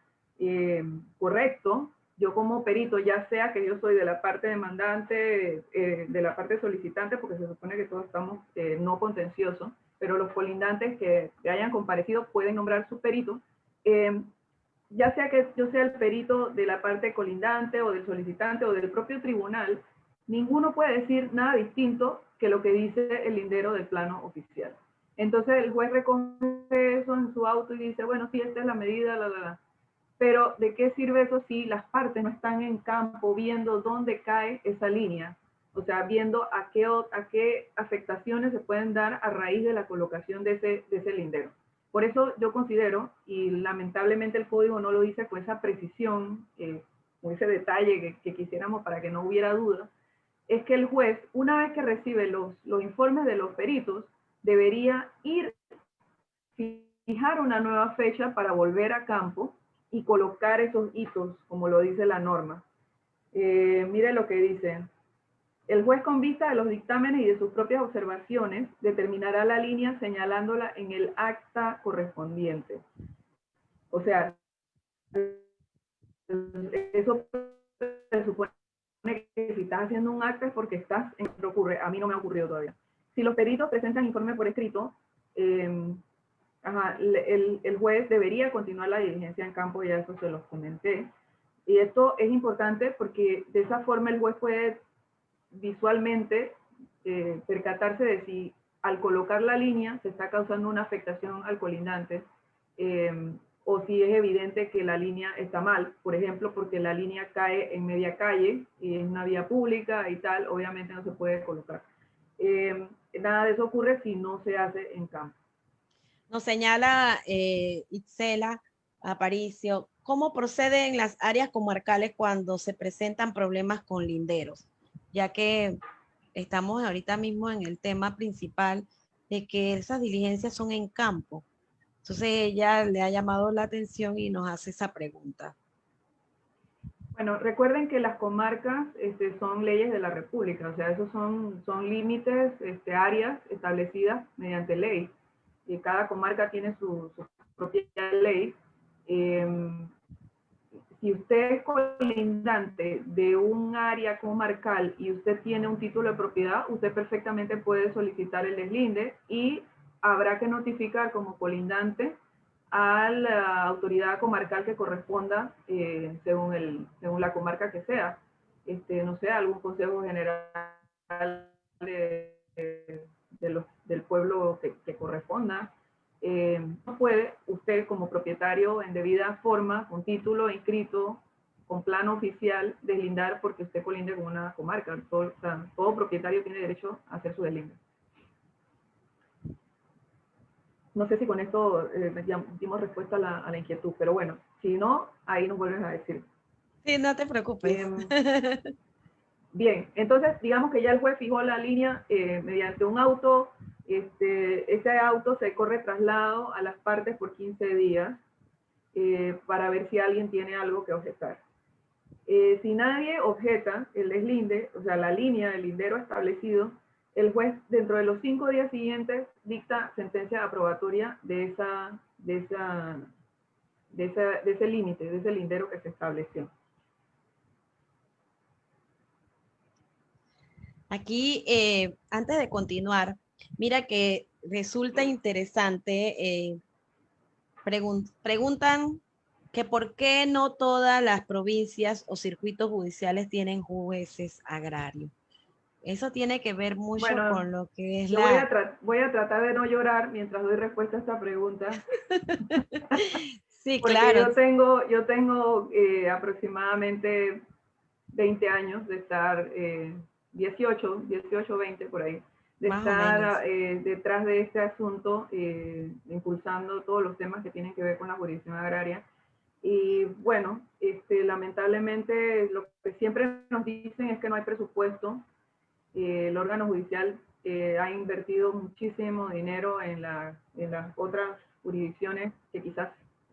correcto, yo como perito, ya sea que yo soy de la parte demandante, de la parte solicitante, porque se supone que todos estamos no contenciosos, pero los colindantes que hayan comparecido pueden nombrar su perito, ya sea que yo sea el perito de la parte colindante o del solicitante o del propio tribunal, ninguno puede decir nada distinto que lo que dice el lindero del plano oficial. Entonces el juez recoge eso en su auto y dice, bueno, sí, esta es la medida, pero ¿de qué sirve eso si las partes no están en campo viendo dónde cae esa línea? O sea, viendo a qué afectaciones se pueden dar a raíz de la colocación de ese lindero. Por eso yo considero, y lamentablemente el código no lo dice con esa precisión, con ese detalle que quisiéramos para que no hubiera duda, es que el juez, una vez que recibe los informes de los peritos, debería fijar una nueva fecha para volver a campo y colocar esos hitos, como lo dice la norma. Mire lo que dice. El juez, con vista de los dictámenes y de sus propias observaciones, determinará la línea señalándola en el acta correspondiente. O sea, eso se supone que si estás haciendo un acta es porque estás en lo ocurre. A mí no me ha ocurrido todavía. Si los peritos presentan informe por escrito, el juez debería continuar la diligencia en campo, ya eso se los comenté. Y esto es importante porque de esa forma el juez puede visualmente percatarse de si al colocar la línea se está causando una afectación al colindante, o si es evidente que la línea está mal, por ejemplo, porque la línea cae en media calle y es una vía pública y tal, obviamente no se puede colocar. Nada de eso ocurre si no se hace en campo. Nos señala Itzela Aparicio, ¿cómo procede en las áreas comarcales cuando se presentan problemas con linderos? Ya que estamos ahorita mismo en el tema principal de que esas diligencias son en campo. Entonces ella le ha llamado la atención y nos hace esa pregunta. Bueno, recuerden que las comarcas son leyes de la República, o sea, esos son límites, áreas establecidas mediante ley. Y cada comarca tiene su propia ley. Si usted es colindante de un área comarcal y usted tiene un título de propiedad, usted perfectamente puede solicitar el deslinde y habrá que notificar como colindante a la autoridad comarcal que corresponda según la comarca que sea. No sé, algún consejo general del pueblo que corresponda. No puede usted como propietario en debida forma, con título inscrito, con plano oficial, deslindar porque usted colinde con una comarca. Todo propietario tiene derecho a hacer su deslinde. No sé si con esto dimos respuesta a la inquietud, pero bueno, si no, ahí nos vuelves a decir. Sí, no te preocupes. Bien, entonces digamos que ya el juez fijó la línea mediante un auto. Ese auto se corre traslado a las partes por 15 días para ver si alguien tiene algo que objetar. Si nadie objeta el deslinde, o sea, la línea del lindero establecido, el juez dentro de los 5 días siguientes dicta sentencia aprobatoria de ese límite, de ese lindero que se estableció. Aquí, antes de continuar, mira que resulta interesante, preguntan que por qué no todas las provincias o circuitos judiciales tienen jueces agrarios. Eso tiene que ver mucho Bueno, con lo que es yo la... voy a tratar de no llorar mientras doy respuesta a esta pregunta, Sí, porque claro, yo tengo aproximadamente 20 años de estar, 18, 20 por ahí, de más o menos. estar detrás de este asunto, impulsando todos los temas que tienen que ver con la jurisdicción agraria. Y bueno, lamentablemente lo que siempre nos dicen es que no hay presupuesto. El órgano judicial ha invertido muchísimo dinero en las otras jurisdicciones que quizás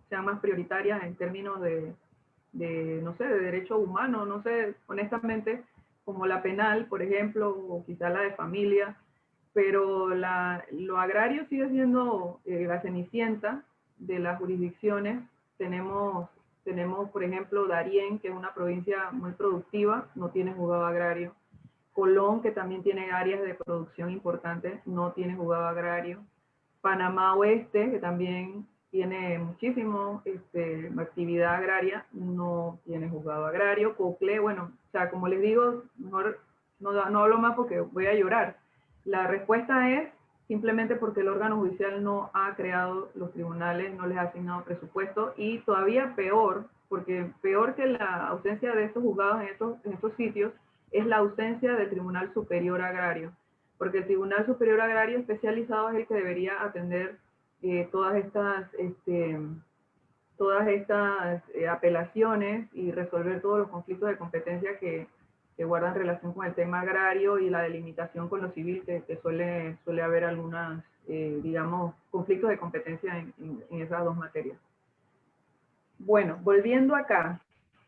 sean más prioritarias en términos no sé, de derecho humano, no sé, honestamente, como la penal, por ejemplo, o quizá la de familia, pero lo agrario sigue siendo la cenicienta de las jurisdicciones. Tenemos, por ejemplo, Darién, que es una provincia muy productiva, no tiene juzgado agrario. Colón, que también tiene áreas de producción importantes, no tiene juzgado agrario. Panamá Oeste, que también tiene muchísimo actividad agraria, no tiene juzgado agrario. Coclé, bueno, o sea, como les digo, mejor no hablo más porque voy a llorar. La respuesta es simplemente porque el órgano judicial no ha creado los tribunales, no les ha asignado presupuesto, y todavía peor, porque peor que la ausencia de estos juzgados en estos sitios, es la ausencia del Tribunal Superior Agrario, porque el Tribunal Superior Agrario especializado es el que debería atender todas estas apelaciones y resolver todos los conflictos de competencia que guardan relación con el tema agrario y la delimitación con lo civil, que suele haber algunas, digamos, conflictos de competencia en esas dos materias. Bueno, volviendo acá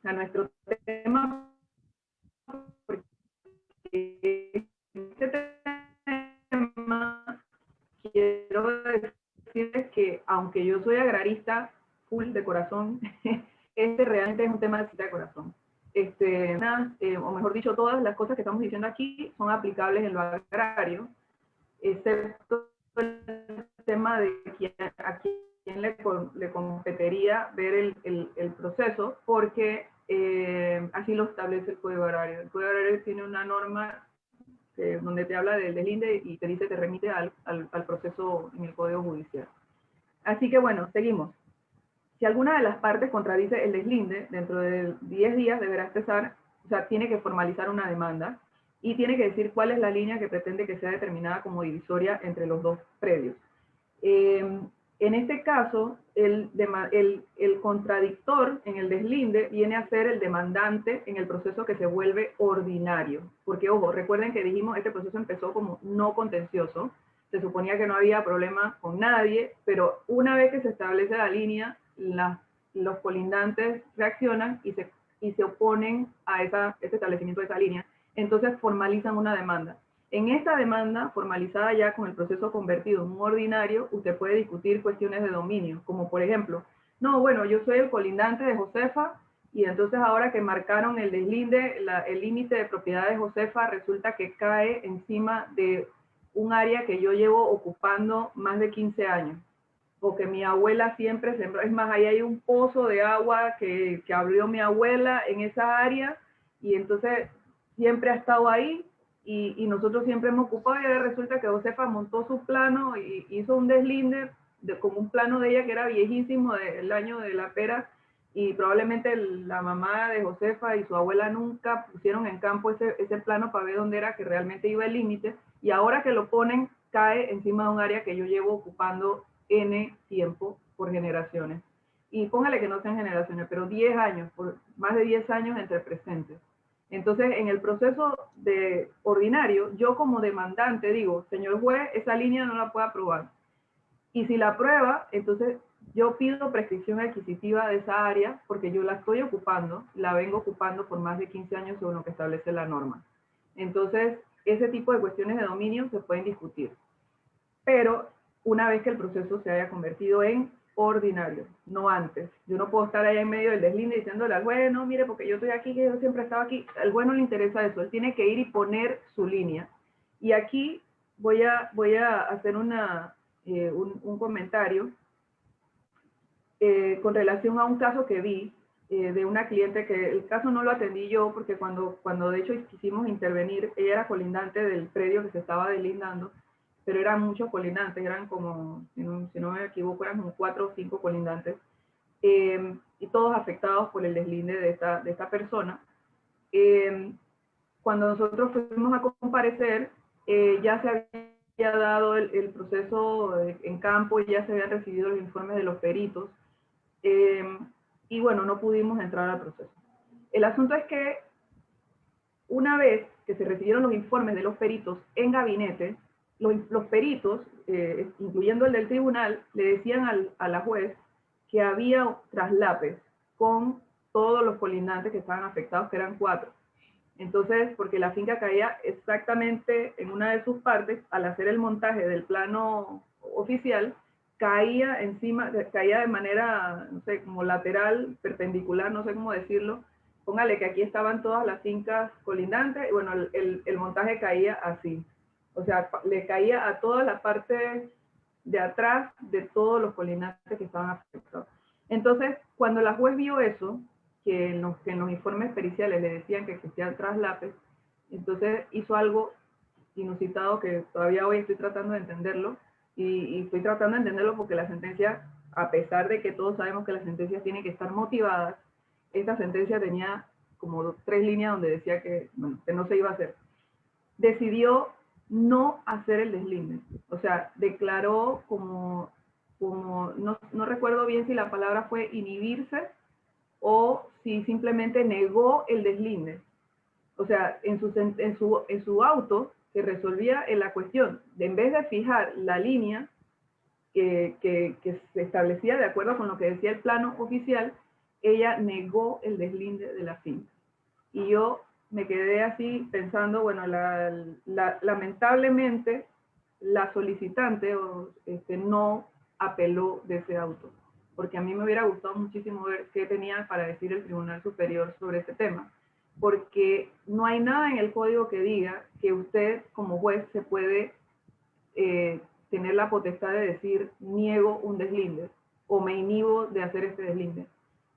a nuestro tema, porque este tema quiero decirles que aunque yo soy agrarista full de corazón, este realmente es un tema de corazón. O mejor dicho, todas las cosas que estamos diciendo aquí son aplicables en lo agrario, excepto el tema de a quién le competiría ver el proceso, porque así lo establece el Código Agrario. El Código Agrario tiene una norma donde te habla del deslinde y te dice, te remite al proceso en el Código Judicial. Así que bueno, seguimos. Si alguna de las partes contradice el deslinde, dentro de 10 días deberá expresar, o sea, tiene que formalizar una demanda y tiene que decir cuál es la línea que pretende que sea determinada como divisoria entre los dos predios. En este caso, el contradictor en el deslinde viene a ser el demandante en el proceso que se vuelve ordinario. Porque, ojo, recuerden que dijimos este proceso empezó como no contencioso, se suponía que no había problema con nadie, pero una vez que se establece la línea, los colindantes reaccionan y se oponen a ese establecimiento de esa línea, entonces formalizan una demanda. En esta demanda, formalizada ya con el proceso convertido en un ordinario, usted puede discutir cuestiones de dominio, como por ejemplo, no, bueno, yo soy el colindante de Josefa, y entonces ahora que marcaron el deslinde, el límite de propiedad de Josefa resulta que cae encima de un área que yo llevo ocupando más de 15 años, o que mi abuela siempre sembró. Es más, ahí hay un pozo de agua que abrió mi abuela en esa área, y entonces siempre ha estado ahí, y nosotros siempre hemos ocupado, y ahora resulta que Josefa montó su plano y hizo un deslinde con un plano de ella que era viejísimo, del año de la pera, y probablemente la mamá de Josefa y su abuela nunca pusieron en campo ese plano para ver dónde era que realmente iba el límite, y ahora que lo ponen, cae encima de un área que yo llevo ocupando N tiempo por generaciones. Y póngale que no sean generaciones, pero 10 años, por más de 10 años entre presentes. Entonces, en el proceso de ordinario, yo como demandante digo, señor juez, esa línea no la puedo aprobar. Y si la aprueba, entonces yo pido prescripción adquisitiva de esa área porque yo la estoy ocupando, la vengo ocupando por más de 15 años según lo que establece la norma. Entonces, ese tipo de cuestiones de dominio se pueden discutir. Pero una vez que el proceso se haya convertido en ordinario, no antes. Yo no puedo estar allá en medio del deslinde diciéndole al juez, no, mire, porque yo estoy aquí, que yo siempre he estado aquí. Al juez no le interesa eso, él tiene que ir y poner su línea. Y aquí voy a hacer un comentario con relación a un caso que vi de una cliente que el caso no lo atendí yo porque cuando de hecho quisimos intervenir, ella era colindante del predio que se estaba deslindando, pero eran muchos colindantes, eran como, si no me equivoco, eran como 4 o 5 colindantes, y todos afectados por el deslinde de esta persona. Cuando nosotros fuimos a comparecer, ya se había dado el proceso en campo, ya se habían recibido los informes de los peritos, y bueno, no pudimos entrar al proceso. El asunto es que una vez que se recibieron los informes de los peritos en gabinete, los peritos, incluyendo el del tribunal, le decían a la juez que había traslapes con todos los colindantes que estaban afectados, que eran 4. Entonces, porque la finca caía exactamente en una de sus partes, al hacer el montaje del plano oficial, caía encima, caía de manera, no sé, como lateral, perpendicular, no sé cómo decirlo. Póngale que aquí estaban todas las fincas colindantes, y bueno, el montaje caía así. O sea, le caía a toda la parte de atrás de todos los colindantes que estaban afectados. Entonces, cuando la juez vio eso, que en los informes periciales le decían que existían traslapes, entonces hizo algo inusitado que todavía hoy estoy tratando de entenderlo, y estoy tratando de entenderlo porque la sentencia, a pesar de que todos sabemos que las sentencias tienen que estar motivadas, esta sentencia tenía como 3 líneas donde decía que, bueno, que no se iba a hacer. Decidió no hacer el deslinde, o sea, declaró como no recuerdo bien si la palabra fue inhibirse o si simplemente negó el deslinde. O sea, en su auto que resolvía en la cuestión, en vez de fijar la línea que se establecía de acuerdo con lo que decía el plano oficial, ella negó el deslinde de la finca. Y yo me quedé así pensando, bueno, lamentablemente la solicitante no apeló de ese auto, porque a mí me hubiera gustado muchísimo ver qué tenía para decir el Tribunal Superior sobre este tema, porque no hay nada en el código que diga que usted como juez se puede tener la potestad de decir niego un deslinde o me inhibo de hacer este deslinde.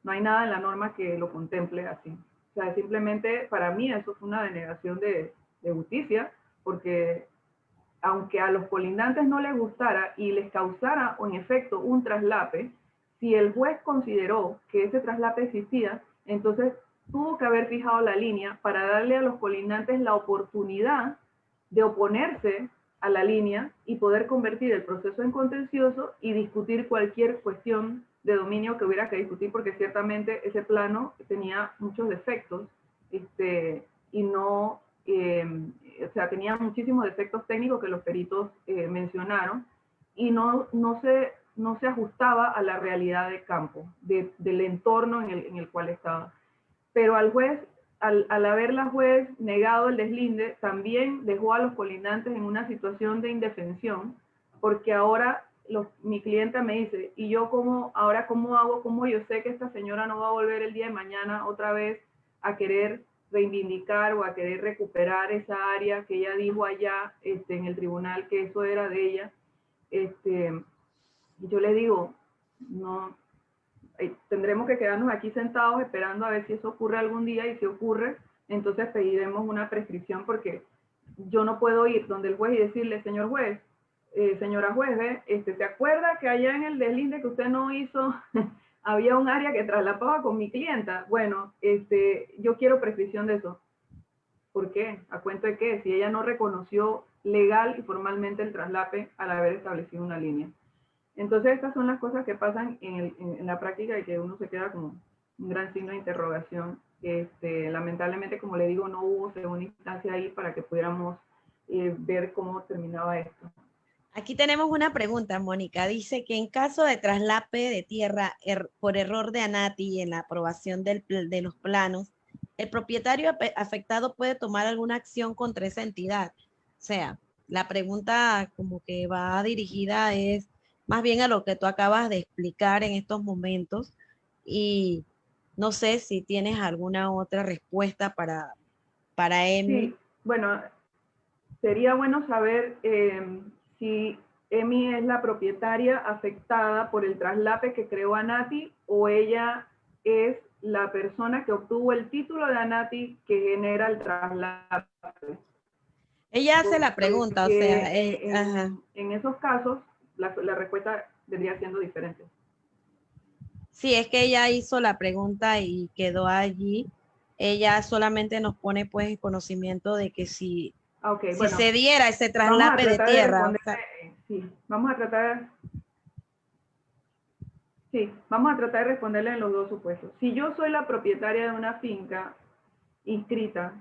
No hay nada en la norma que lo contemple así. O sea, simplemente para mí eso fue una denegación de justicia, porque aunque a los colindantes no les gustara y les causara en efecto un traslape, si el juez consideró que ese traslape existía, entonces tuvo que haber fijado la línea para darle a los colindantes la oportunidad de oponerse a la línea y poder convertir el proceso en contencioso y discutir cualquier cuestión de dominio que hubiera que discutir, porque ciertamente ese plano tenía muchos defectos y no, o sea, tenía muchísimos defectos técnicos que los peritos mencionaron y no se ajustaba a la realidad del campo, del entorno en el cual estaba. Pero al juez, al haber la juez negado el deslinde, también dejó a los colindantes en una situación de indefensión, porque ahora mi clienta me dice, ¿y yo ahora cómo hago? ¿Cómo yo sé que esta señora no va a volver el día de mañana otra vez a querer reivindicar o a querer recuperar esa área que ella dijo allá en el tribunal que eso era de ella? Y yo le digo, no, tendremos que quedarnos aquí sentados esperando a ver si eso ocurre algún día, y si ocurre, entonces pediremos una prescripción, porque yo no puedo ir donde el juez y decirle, señor juez, señora juez, ¿se acuerda que allá en el deslinde que usted no hizo, había un área que traslapaba con mi clienta? Bueno, yo quiero prescripción de eso. ¿Por qué? ¿A cuento de qué? Si ella no reconoció legal y formalmente el traslape al haber establecido una línea. Entonces, estas son las cosas que pasan en la práctica, y que uno se queda como un gran signo de interrogación. Lamentablemente, como le digo, no hubo segunda instancia ahí para que pudiéramos ver cómo terminaba esto. Aquí tenemos una pregunta, Mónica. Dice que en caso de traslape de tierra por error de ANATI en la aprobación de los planos, el propietario afectado puede tomar alguna acción contra esa entidad. O sea, la pregunta como que va dirigida es más bien a lo que tú acabas de explicar en estos momentos y no sé si tienes alguna otra respuesta para Emi. Sí, bueno, sería bueno saber si Emi es la propietaria afectada por el traslape que creó Anati o ella es la persona que obtuvo el título de Anati que genera el traslape. Ella hace la pregunta, o sea, Porque ajá. en esos casos la respuesta vendría siendo diferente. Sí, es que ella hizo la pregunta y quedó allí. Ella solamente nos pone pues en conocimiento de que Ok, si bueno, se diera ese vamos a traslape de tratar de tierra, o responder, sea, sí, vamos a tratar de responderle en los dos supuestos. Si yo soy la propietaria de una finca inscrita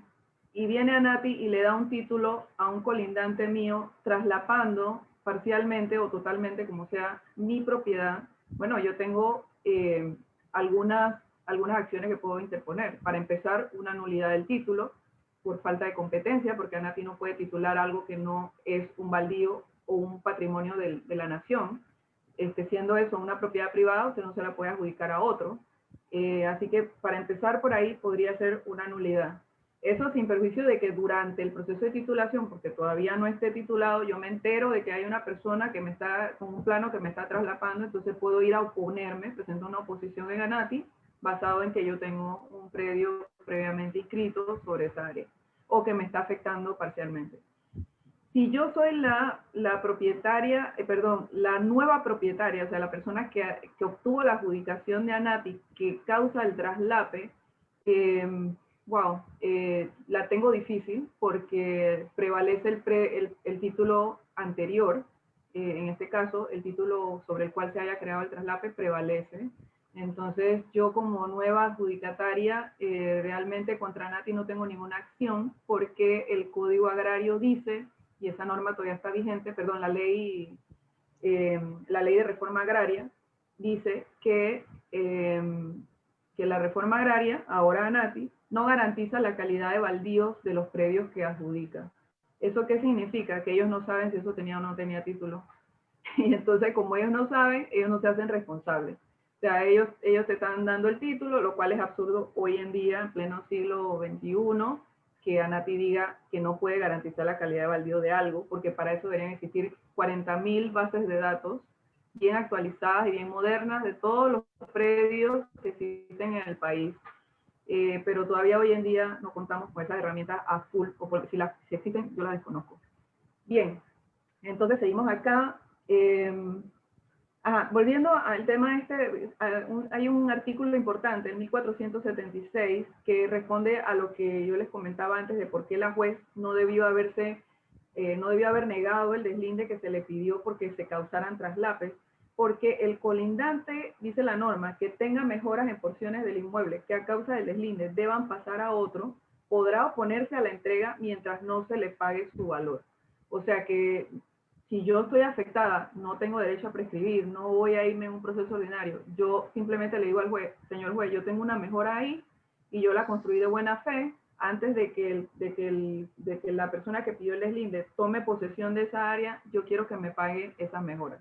y viene Anati y le da un título a un colindante mío, traslapando parcialmente o totalmente, como sea, mi propiedad, bueno, yo tengo algunas acciones que puedo interponer. Para empezar, una nulidad del título por falta de competencia, porque Anati no puede titular algo que no es un baldío o un patrimonio de la nación. Siendo eso una propiedad privada, usted no se la puede adjudicar a otro. Así que para empezar por ahí podría ser una nulidad. Eso sin perjuicio de que durante el proceso de titulación, porque todavía no esté titulado, yo me entero de que hay una persona que me está, con un plano que me está traslapando, entonces puedo ir a oponerme, presento una oposición en ANATI, basado en que yo tengo un predio previamente inscrito sobre esa área, o que me está afectando parcialmente. Si yo soy la propietaria, perdón, la nueva propietaria, o sea, la persona que obtuvo la adjudicación de ANATI que causa el traslape, la tengo difícil porque prevalece el título anterior, en este caso, el título sobre el cual se haya creado el traslape prevalece. Entonces, yo como nueva adjudicataria, realmente contra ANATI no tengo ninguna acción porque el Código Agrario dice, y esa norma todavía está vigente, perdón, la ley de reforma agraria dice que la reforma agraria, ahora ANATI, no garantiza la calidad de baldíos de los predios que adjudica. ¿Eso qué significa? Que ellos no saben si eso tenía o no tenía título. Y entonces, como ellos no saben, ellos no se hacen responsables. O sea, ellos te están dando el título, lo cual es absurdo hoy en día, en pleno siglo XXI, que ANATI diga que no puede garantizar la calidad de baldío de algo, porque para eso deberían existir 40.000 bases de datos bien actualizadas y bien modernas de todos los predios que existen en el país. Pero todavía hoy en día no contamos con esas herramientas a full, o si existen, yo las desconozco. Bien, entonces seguimos acá. Volviendo al tema hay un artículo importante, el 1476, que responde a lo que yo les comentaba antes de por qué la juez no debió haber negado el deslinde que se le pidió porque se causaran traslapes, porque el colindante, dice la norma, que tenga mejoras en porciones del inmueble que a causa del deslinde deban pasar a otro, podrá oponerse a la entrega mientras no se le pague su valor. O sea que si yo estoy afectada, no tengo derecho a prescribir, no voy a irme en un proceso ordinario. Yo simplemente le digo al juez, señor juez, yo tengo una mejora ahí y yo la construí de buena fe antes de que la persona que pidió el deslinde tome posesión de esa área, yo quiero que me pague esas mejoras.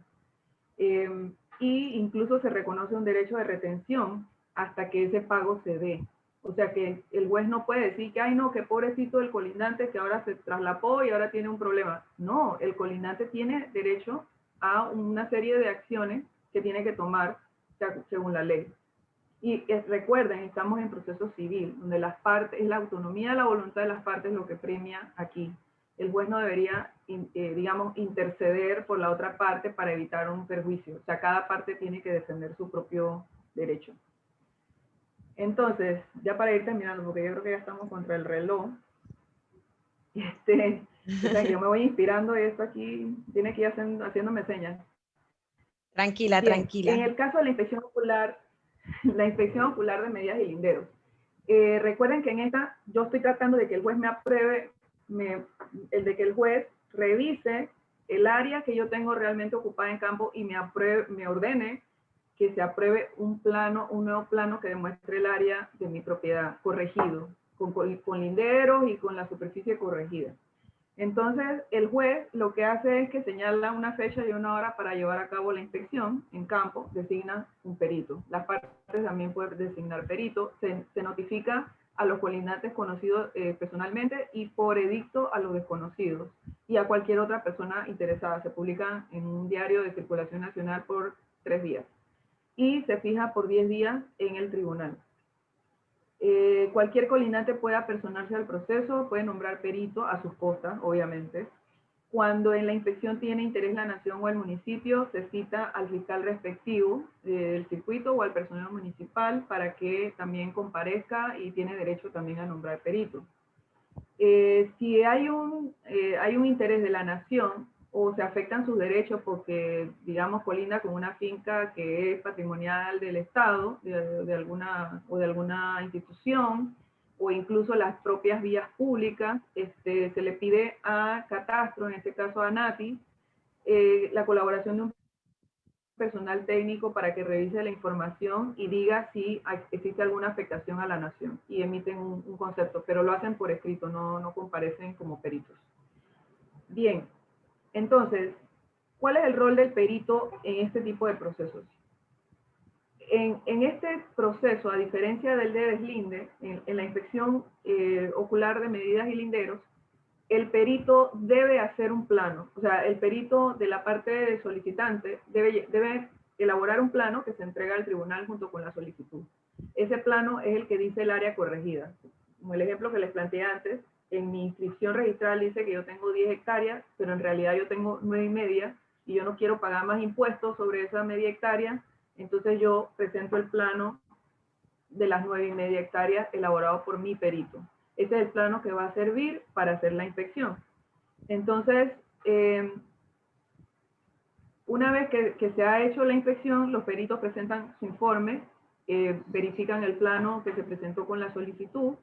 Y incluso se reconoce un derecho de retención hasta que ese pago se dé. O sea que el juez no puede decir que, ay no, que pobrecito el colindante que ahora se traslapó y ahora tiene un problema. No, el colindante tiene derecho a una serie de acciones que tiene que tomar según la ley. Y recuerden, estamos en proceso civil, donde las partes, es la autonomía de la voluntad de las partes lo que premia aquí. El juez no debería, digamos, interceder por la otra parte para evitar un perjuicio. O sea, cada parte tiene que defender su propio derecho. Entonces, ya para ir terminando, porque yo creo que ya estamos contra el reloj, o sea, yo me voy inspirando y esto aquí tiene que ir haciéndome señas. Tranquila, Bien, tranquila. en el caso de la inspección ocular, la inspección ocular de medidas y linderos. Recuerden que en esta yo estoy tratando de que el juez me apruebe, de que el juez revise el área que yo tengo realmente ocupada en campo y me ordene que se apruebe un nuevo plano que demuestre el área de mi propiedad corregido, con linderos y con la superficie corregida. Entonces, el juez lo que hace es que señala una fecha y una hora para llevar a cabo la inspección en campo, designa un perito. Las partes también pueden designar perito, se notifica a los colindantes conocidos personalmente y por edicto a los desconocidos y a cualquier otra persona interesada. Se publica en un diario de circulación nacional por 3 días y se fija por 10 días en el tribunal. Cualquier colindante puede apersonarse al proceso, puede nombrar perito a sus costas, obviamente. Cuando en la inspección tiene interés la nación o el municipio, se cita al fiscal respectivo del circuito o al personal municipal para que también comparezca y tiene derecho también a nombrar perito. Si hay un interés de la nación o se afectan sus derechos porque, digamos, colinda con una finca que es patrimonial del Estado, de alguna institución, o incluso las propias vías públicas, se le pide a Catastro, en este caso a ANATI, la colaboración de un personal técnico para que revise la información y diga si existe alguna afectación a la nación y emiten un concepto, pero lo hacen por escrito, no comparecen como peritos. Bien, entonces, ¿cuál es el rol del perito en este tipo de procesos? En este proceso, a diferencia del de deslinde, en la inspección ocular de medidas y linderos, el perito debe hacer un plano, o sea, el perito de la parte de solicitante debe elaborar un plano que se entrega al tribunal junto con la solicitud. Ese plano es el que dice el área corregida. Como el ejemplo que les planteé antes, en mi inscripción registral dice que yo tengo 10 hectáreas, pero en realidad yo tengo 9,5 y yo no quiero pagar más impuestos sobre esa media hectárea, entonces yo presento el plano de las 9,5 hectáreas elaborado por mi perito. Ese es el plano que va a servir para hacer la inspección. Entonces, una vez que se ha hecho la inspección, los peritos presentan su informe, verifican el plano que se presentó con la solicitud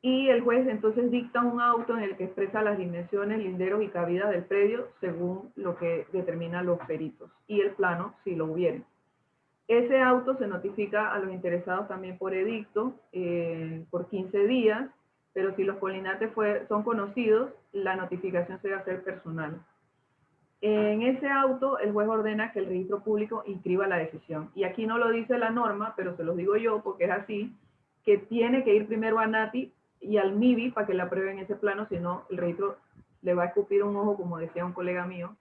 y el juez entonces dicta un auto en el que expresa las dimensiones, linderos y cabidas del predio según lo que determinan los peritos y el plano si lo hubiere. Ese auto se notifica a los interesados también por edicto por 15 días, pero si los colindantes son conocidos, la notificación se va a hacer personal. En ese auto, el juez ordena que el registro público inscriba la decisión. Y aquí no lo dice la norma, pero se los digo yo porque es así, que tiene que ir primero a NATI y al MIBI para que le aprueben ese plano, si no, el registro le va a escupir un ojo, como decía un colega mío,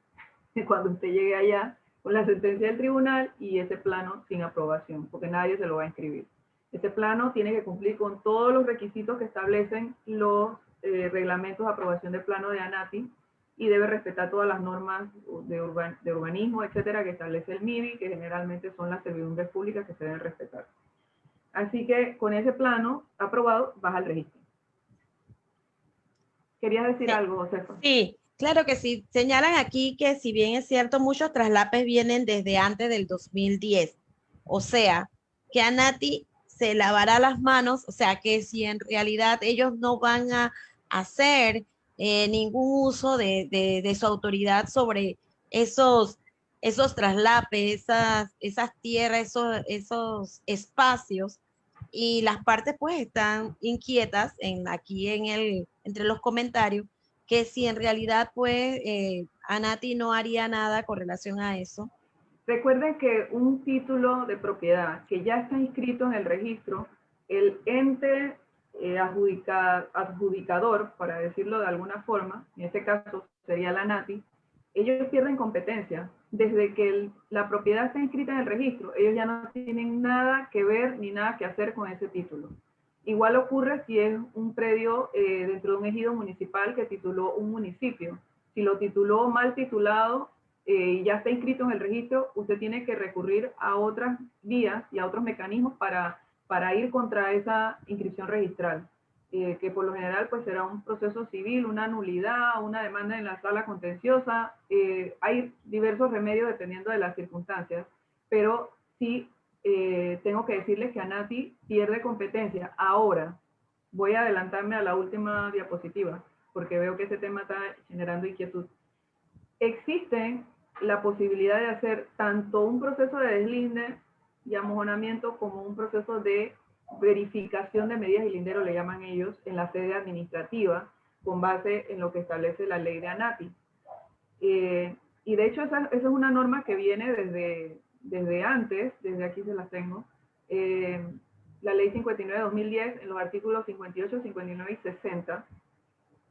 cuando usted llegue allá con la sentencia del tribunal y ese plano sin aprobación, porque nadie se lo va a inscribir. Ese plano tiene que cumplir con todos los requisitos que establecen los reglamentos de aprobación de plano de ANATI y debe respetar todas las normas de urbanismo, etcétera, que establece el MIBI, que generalmente son las servidumbres públicas que se deben respetar. Así que con ese plano aprobado, vas al registro. ¿Querías decir algo, Josefa? Sí, claro que sí. Señalan aquí que si bien es cierto, muchos traslapes vienen desde antes del 2010. O sea, que ANATI se lavará las manos, o sea, que si en realidad ellos no van a hacer ningún uso de su autoridad sobre esos traslapes, esas tierras, esos espacios, y las partes pues están inquietas entre los comentarios que si en realidad pues ANATI no haría nada con relación a eso. Recuerden que un título de propiedad que ya está inscrito en el registro, el ente adjudicador, para decirlo de alguna forma, en este caso sería la ANATI, ellos pierden competencia. Desde que la propiedad está inscrita en el registro, ellos ya no tienen nada que ver ni nada que hacer con ese título. Igual ocurre si es un predio dentro de un ejido municipal que tituló un municipio. Si lo tituló mal titulado y ya está inscrito en el registro, usted tiene que recurrir a otras vías y a otros mecanismos para ir contra esa inscripción registral, que por lo general pues será un proceso civil, una nulidad, una demanda en la sala contenciosa. Hay diversos remedios dependiendo de las circunstancias, pero sí tengo que decirles que ANATI pierde competencia. Ahora, voy a adelantarme a la última diapositiva, porque veo que ese tema está generando inquietud. Existe la posibilidad de hacer tanto un proceso de deslinde y amojonamiento como un proceso de verificación de medidas y lindero, le llaman ellos, en la sede administrativa, con base en lo que establece la ley de ANATI. Y de hecho esa es una norma que viene desde antes, desde aquí se las tengo, la ley 59 de 2010, en los artículos 58, 59 y 60,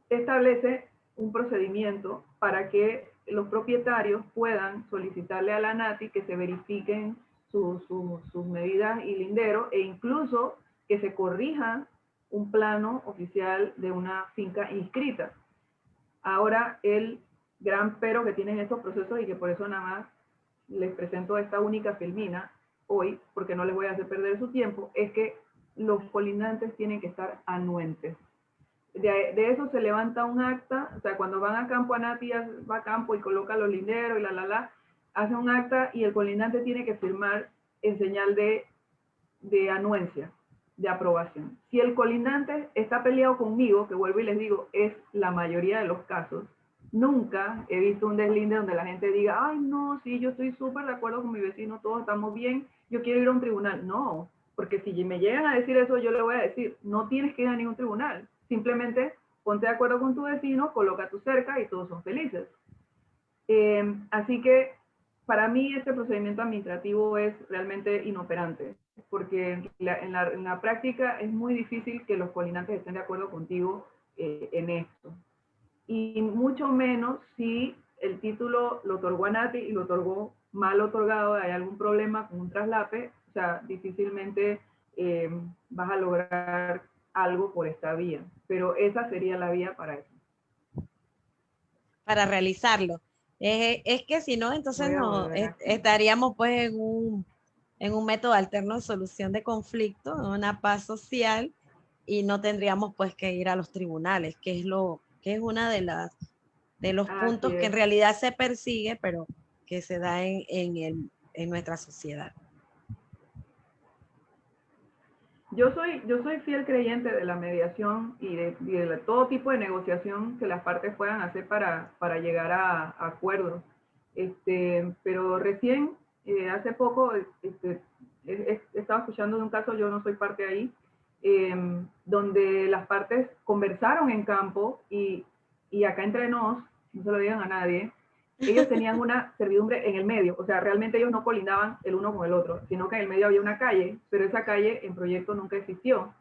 establece un procedimiento para que los propietarios puedan solicitarle a la ANATI que se verifiquen sus medidas y lindero, e incluso que se corrija un plano oficial de una finca inscrita. Ahora, el gran pero que tienen estos procesos, y que por eso nada más les presento esta única filmina hoy, porque no les voy a hacer perder su tiempo, es que los colindantes tienen que estar anuentes. De eso se levanta un acta, o sea, cuando van a campo, ANATI va a campo y coloca los linderos y hace un acta y el colindante tiene que firmar en señal de anuencia, de aprobación. Si el colindante está peleado conmigo, que vuelvo y les digo, es la mayoría de los casos, nunca he visto un deslinde donde la gente diga, ay, no, sí, yo estoy súper de acuerdo con mi vecino, todos estamos bien, yo quiero ir a un tribunal. No, porque si me llegan a decir eso, yo le voy a decir, no tienes que ir a ningún tribunal, simplemente ponte de acuerdo con tu vecino, coloca tu cerca y todos son felices. Así que para mí este procedimiento administrativo es realmente inoperante, porque en la práctica es muy difícil que los colindantes estén de acuerdo contigo en esto. Y mucho menos si el título lo otorgó ANATI y lo otorgó mal otorgado, hay algún problema con un traslape, o sea, difícilmente vas a lograr algo por esta vía, pero esa sería la vía para eso. Para realizarlo. Es que si no, entonces Voy a no volver aquí. estaríamos pues en un método alterno de solución de conflicto, en una paz social, y no tendríamos pues que ir a los tribunales, que es una de los Así puntos que en es. realidad se persigue, pero que se da en nuestra sociedad. Yo soy fiel creyente de la mediación y de todo tipo de negociación que las partes puedan hacer para llegar a acuerdos. Pero recién, hace poco, estaba escuchando de un caso, yo no soy parte ahí, donde las partes conversaron en campo y acá entre nos, no se lo digan a nadie, ellos tenían una servidumbre en el medio, o sea, realmente ellos no colindaban el uno con el otro, sino que en el medio había una calle, pero esa calle en proyecto nunca existió,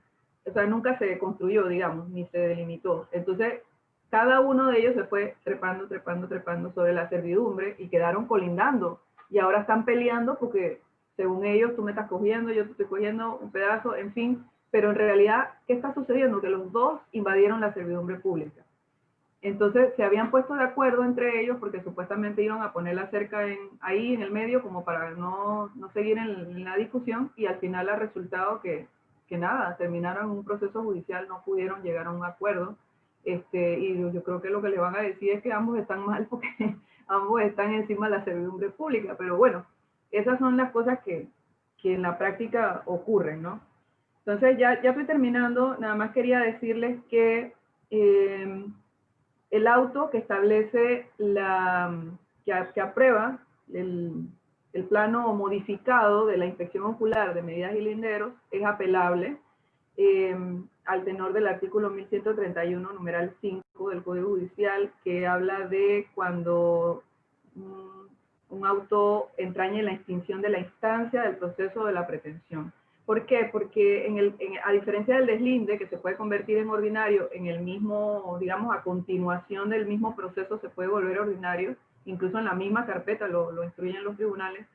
o sea, nunca se construyó, digamos, ni se delimitó. Entonces, cada uno de ellos se fue trepando, trepando, trepando sobre la servidumbre y quedaron colindando, y ahora están peleando porque, según ellos, tú me estás cogiendo, yo te estoy cogiendo un pedazo, en fin, pero en realidad, ¿qué está sucediendo? Que los dos invadieron la servidumbre pública. Entonces se habían puesto de acuerdo entre ellos porque supuestamente iban a poner la cerca ahí en el medio como para no seguir en la discusión, y al final ha resultado que nada, terminaron un proceso judicial, no pudieron llegar a un acuerdo. Y yo creo que lo que le van a decir es que ambos están mal porque ambos están encima de la servidumbre pública, pero bueno, esas son las cosas que en la práctica ocurren, ¿no? Entonces ya estoy terminando, nada más quería decirles que el auto que establece que aprueba el plano modificado de la inspección ocular de medidas y linderos es apelable al tenor del artículo 1131, numeral 5 del Código Judicial, que habla de cuando un auto entrañe la extinción de la instancia del proceso de la pretensión. ¿Por qué? Porque a diferencia del deslinde, que se puede convertir en ordinario en el mismo, digamos, a continuación del mismo proceso se puede volver ordinario, incluso en la misma carpeta lo instruyen los tribunales,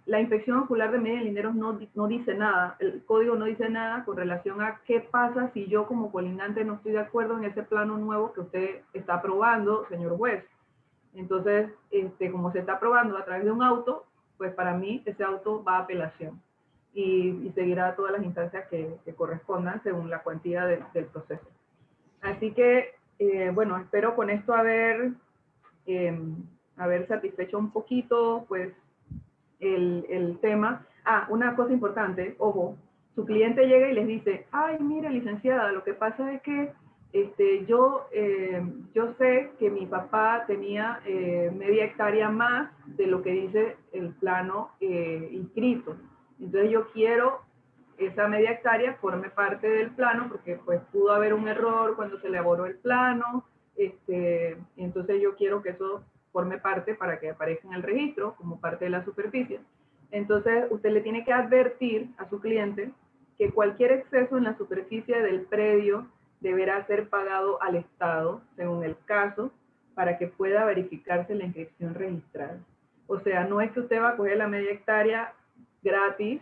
la inspección ocular de medidas y linderos no dice nada, el código no dice nada con relación a qué pasa si yo como colindante no estoy de acuerdo en ese plano nuevo que usted está aprobando, señor juez. Entonces, como se está aprobando a través de un auto, pues para mí ese auto va a apelación y seguirá todas las instancias que correspondan según la cuantía del proceso. Así que, bueno, espero con esto haber satisfecho un poquito, pues, el tema. Una cosa importante, ojo, su cliente llega y les dice, ay, mire, licenciada, lo que pasa es que yo sé que mi papá tenía media hectárea más de lo que dice el plano inscrito. Entonces yo quiero esa media hectárea forme parte del plano, porque pues pudo haber un error cuando se elaboró el plano, entonces yo quiero que eso forme parte para que aparezca en el registro como parte de la superficie. Entonces usted le tiene que advertir a su cliente que cualquier exceso en la superficie del predio deberá ser pagado al Estado, según el caso, para que pueda verificarse la inscripción registral. O sea, no es que usted va a coger la media hectárea gratis,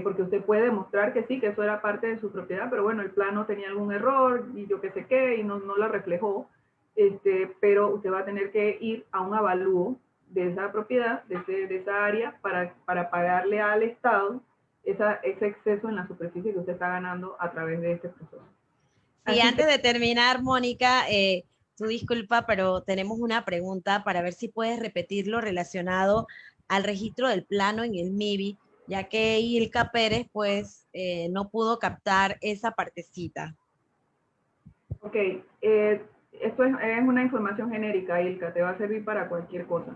porque usted puede demostrar que sí, que eso era parte de su propiedad, pero bueno, el plano tenía algún error y yo qué sé qué, y no la reflejó, pero usted va a tener que ir a un avalúo de esa propiedad, de esa área, para pagarle al Estado ese exceso en la superficie que usted está ganando a través de este proceso. Sí, Así que, antes de terminar, Mónica, tu disculpa, pero tenemos una pregunta para ver si puedes repetirlo relacionado al registro del plano en el MIBI, ya que Ilka Pérez, pues, no pudo captar esa partecita. ok, esto es una información genérica, Ilka, te va a servir para cualquier cosa.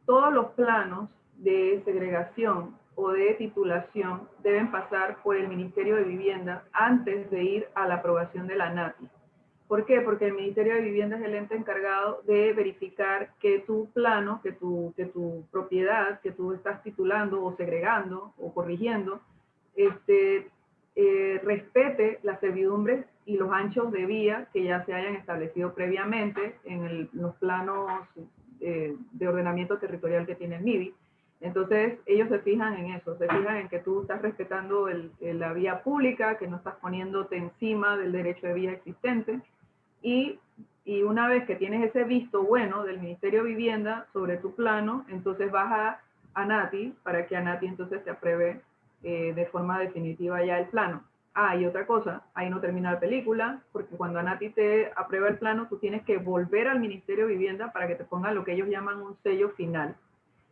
Todos los planos de segregación o de titulación deben pasar por el Ministerio de Vivienda antes de ir a la aprobación de la NATI. ¿Por qué? Porque el Ministerio de Vivienda es el ente encargado de verificar que tu plano, que tu propiedad, que tú estás titulando o segregando o corrigiendo, respete las servidumbres y los anchos de vía que ya se hayan establecido previamente en los planos de ordenamiento territorial que tiene el MIBI. Entonces, ellos se fijan en eso, se fijan en que tú estás respetando la vía pública, que no estás poniéndote encima del derecho de vía existente. Y una vez que tienes ese visto bueno del Ministerio de Vivienda sobre tu plano, entonces vas a NATI para que NATI entonces te apruebe de forma definitiva ya el plano. Ah, y otra cosa, ahí no termina la película, porque cuando NATI te aprueba el plano, tú tienes que volver al Ministerio de Vivienda para que te pongan lo que ellos llaman un sello final.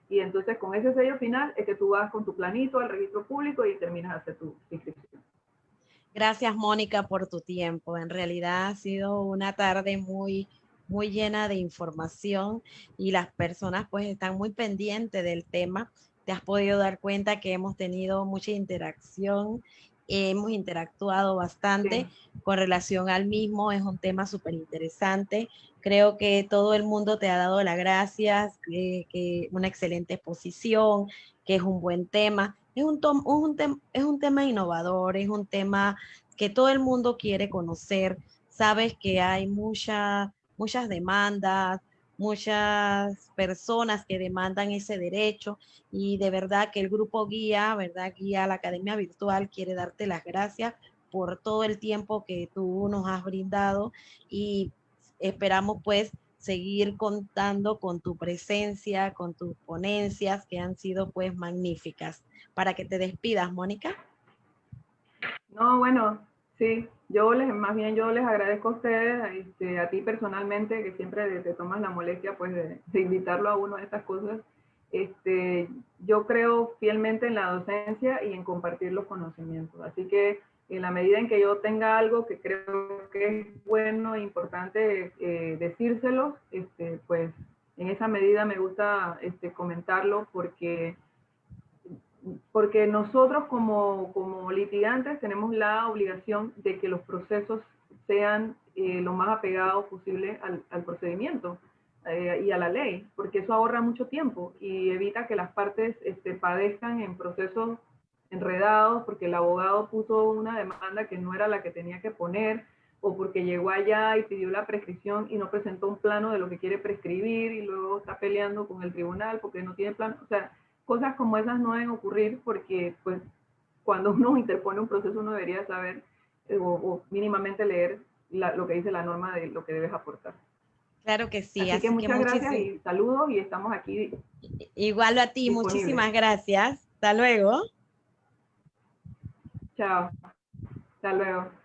Y entonces con ese sello final es que tú vas con tu planito al registro público y terminas de hacer tu inscripción. Gracias, Mónica, por tu tiempo. En realidad ha sido una tarde muy, muy llena de información y las personas pues están muy pendientes del tema. Te has podido dar cuenta que hemos tenido mucha interacción, hemos interactuado bastante Sí. con relación al mismo. Es un tema súper interesante. Creo que todo el mundo te ha dado las gracias, que una excelente exposición, que es un buen tema. Es un tema innovador, es un tema que todo el mundo quiere conocer. Sabes que hay muchas demandas, muchas personas que demandan ese derecho y de verdad que el grupo Guía, ¿verdad? Guía a la Academia Virtual quiere darte las gracias por todo el tiempo que tú nos has brindado y esperamos pues seguir contando con tu presencia, con tus ponencias que han sido pues magníficas. Para que te despidas, Mónica. No, bueno, sí, más bien yo les agradezco a ustedes, a ti personalmente, que siempre te tomas la molestia pues de invitarlo a uno a estas cosas. Yo creo fielmente en la docencia y en compartir los conocimientos. Así que en la medida en que yo tenga algo que creo que es bueno e importante decírselo, pues en esa medida me gusta comentarlo porque nosotros como litigantes tenemos la obligación de que los procesos sean lo más apegados posible al procedimiento y a la ley, porque eso ahorra mucho tiempo y evita que las partes padezcan en procesos enredados porque el abogado puso una demanda que no era la que tenía que poner, o porque llegó allá y pidió la prescripción y no presentó un plano de lo que quiere prescribir y luego está peleando con el tribunal porque no tiene plano. O sea, cosas como esas no deben ocurrir porque pues cuando uno interpone un proceso uno debería saber o mínimamente leer lo que dice la norma de lo que debes aportar. Claro que sí, Así que así que muchas gracias muchísimas, y saludos y estamos aquí igual a ti, disponibles. muchísimas gracias. Hasta luego. Chao, hasta luego.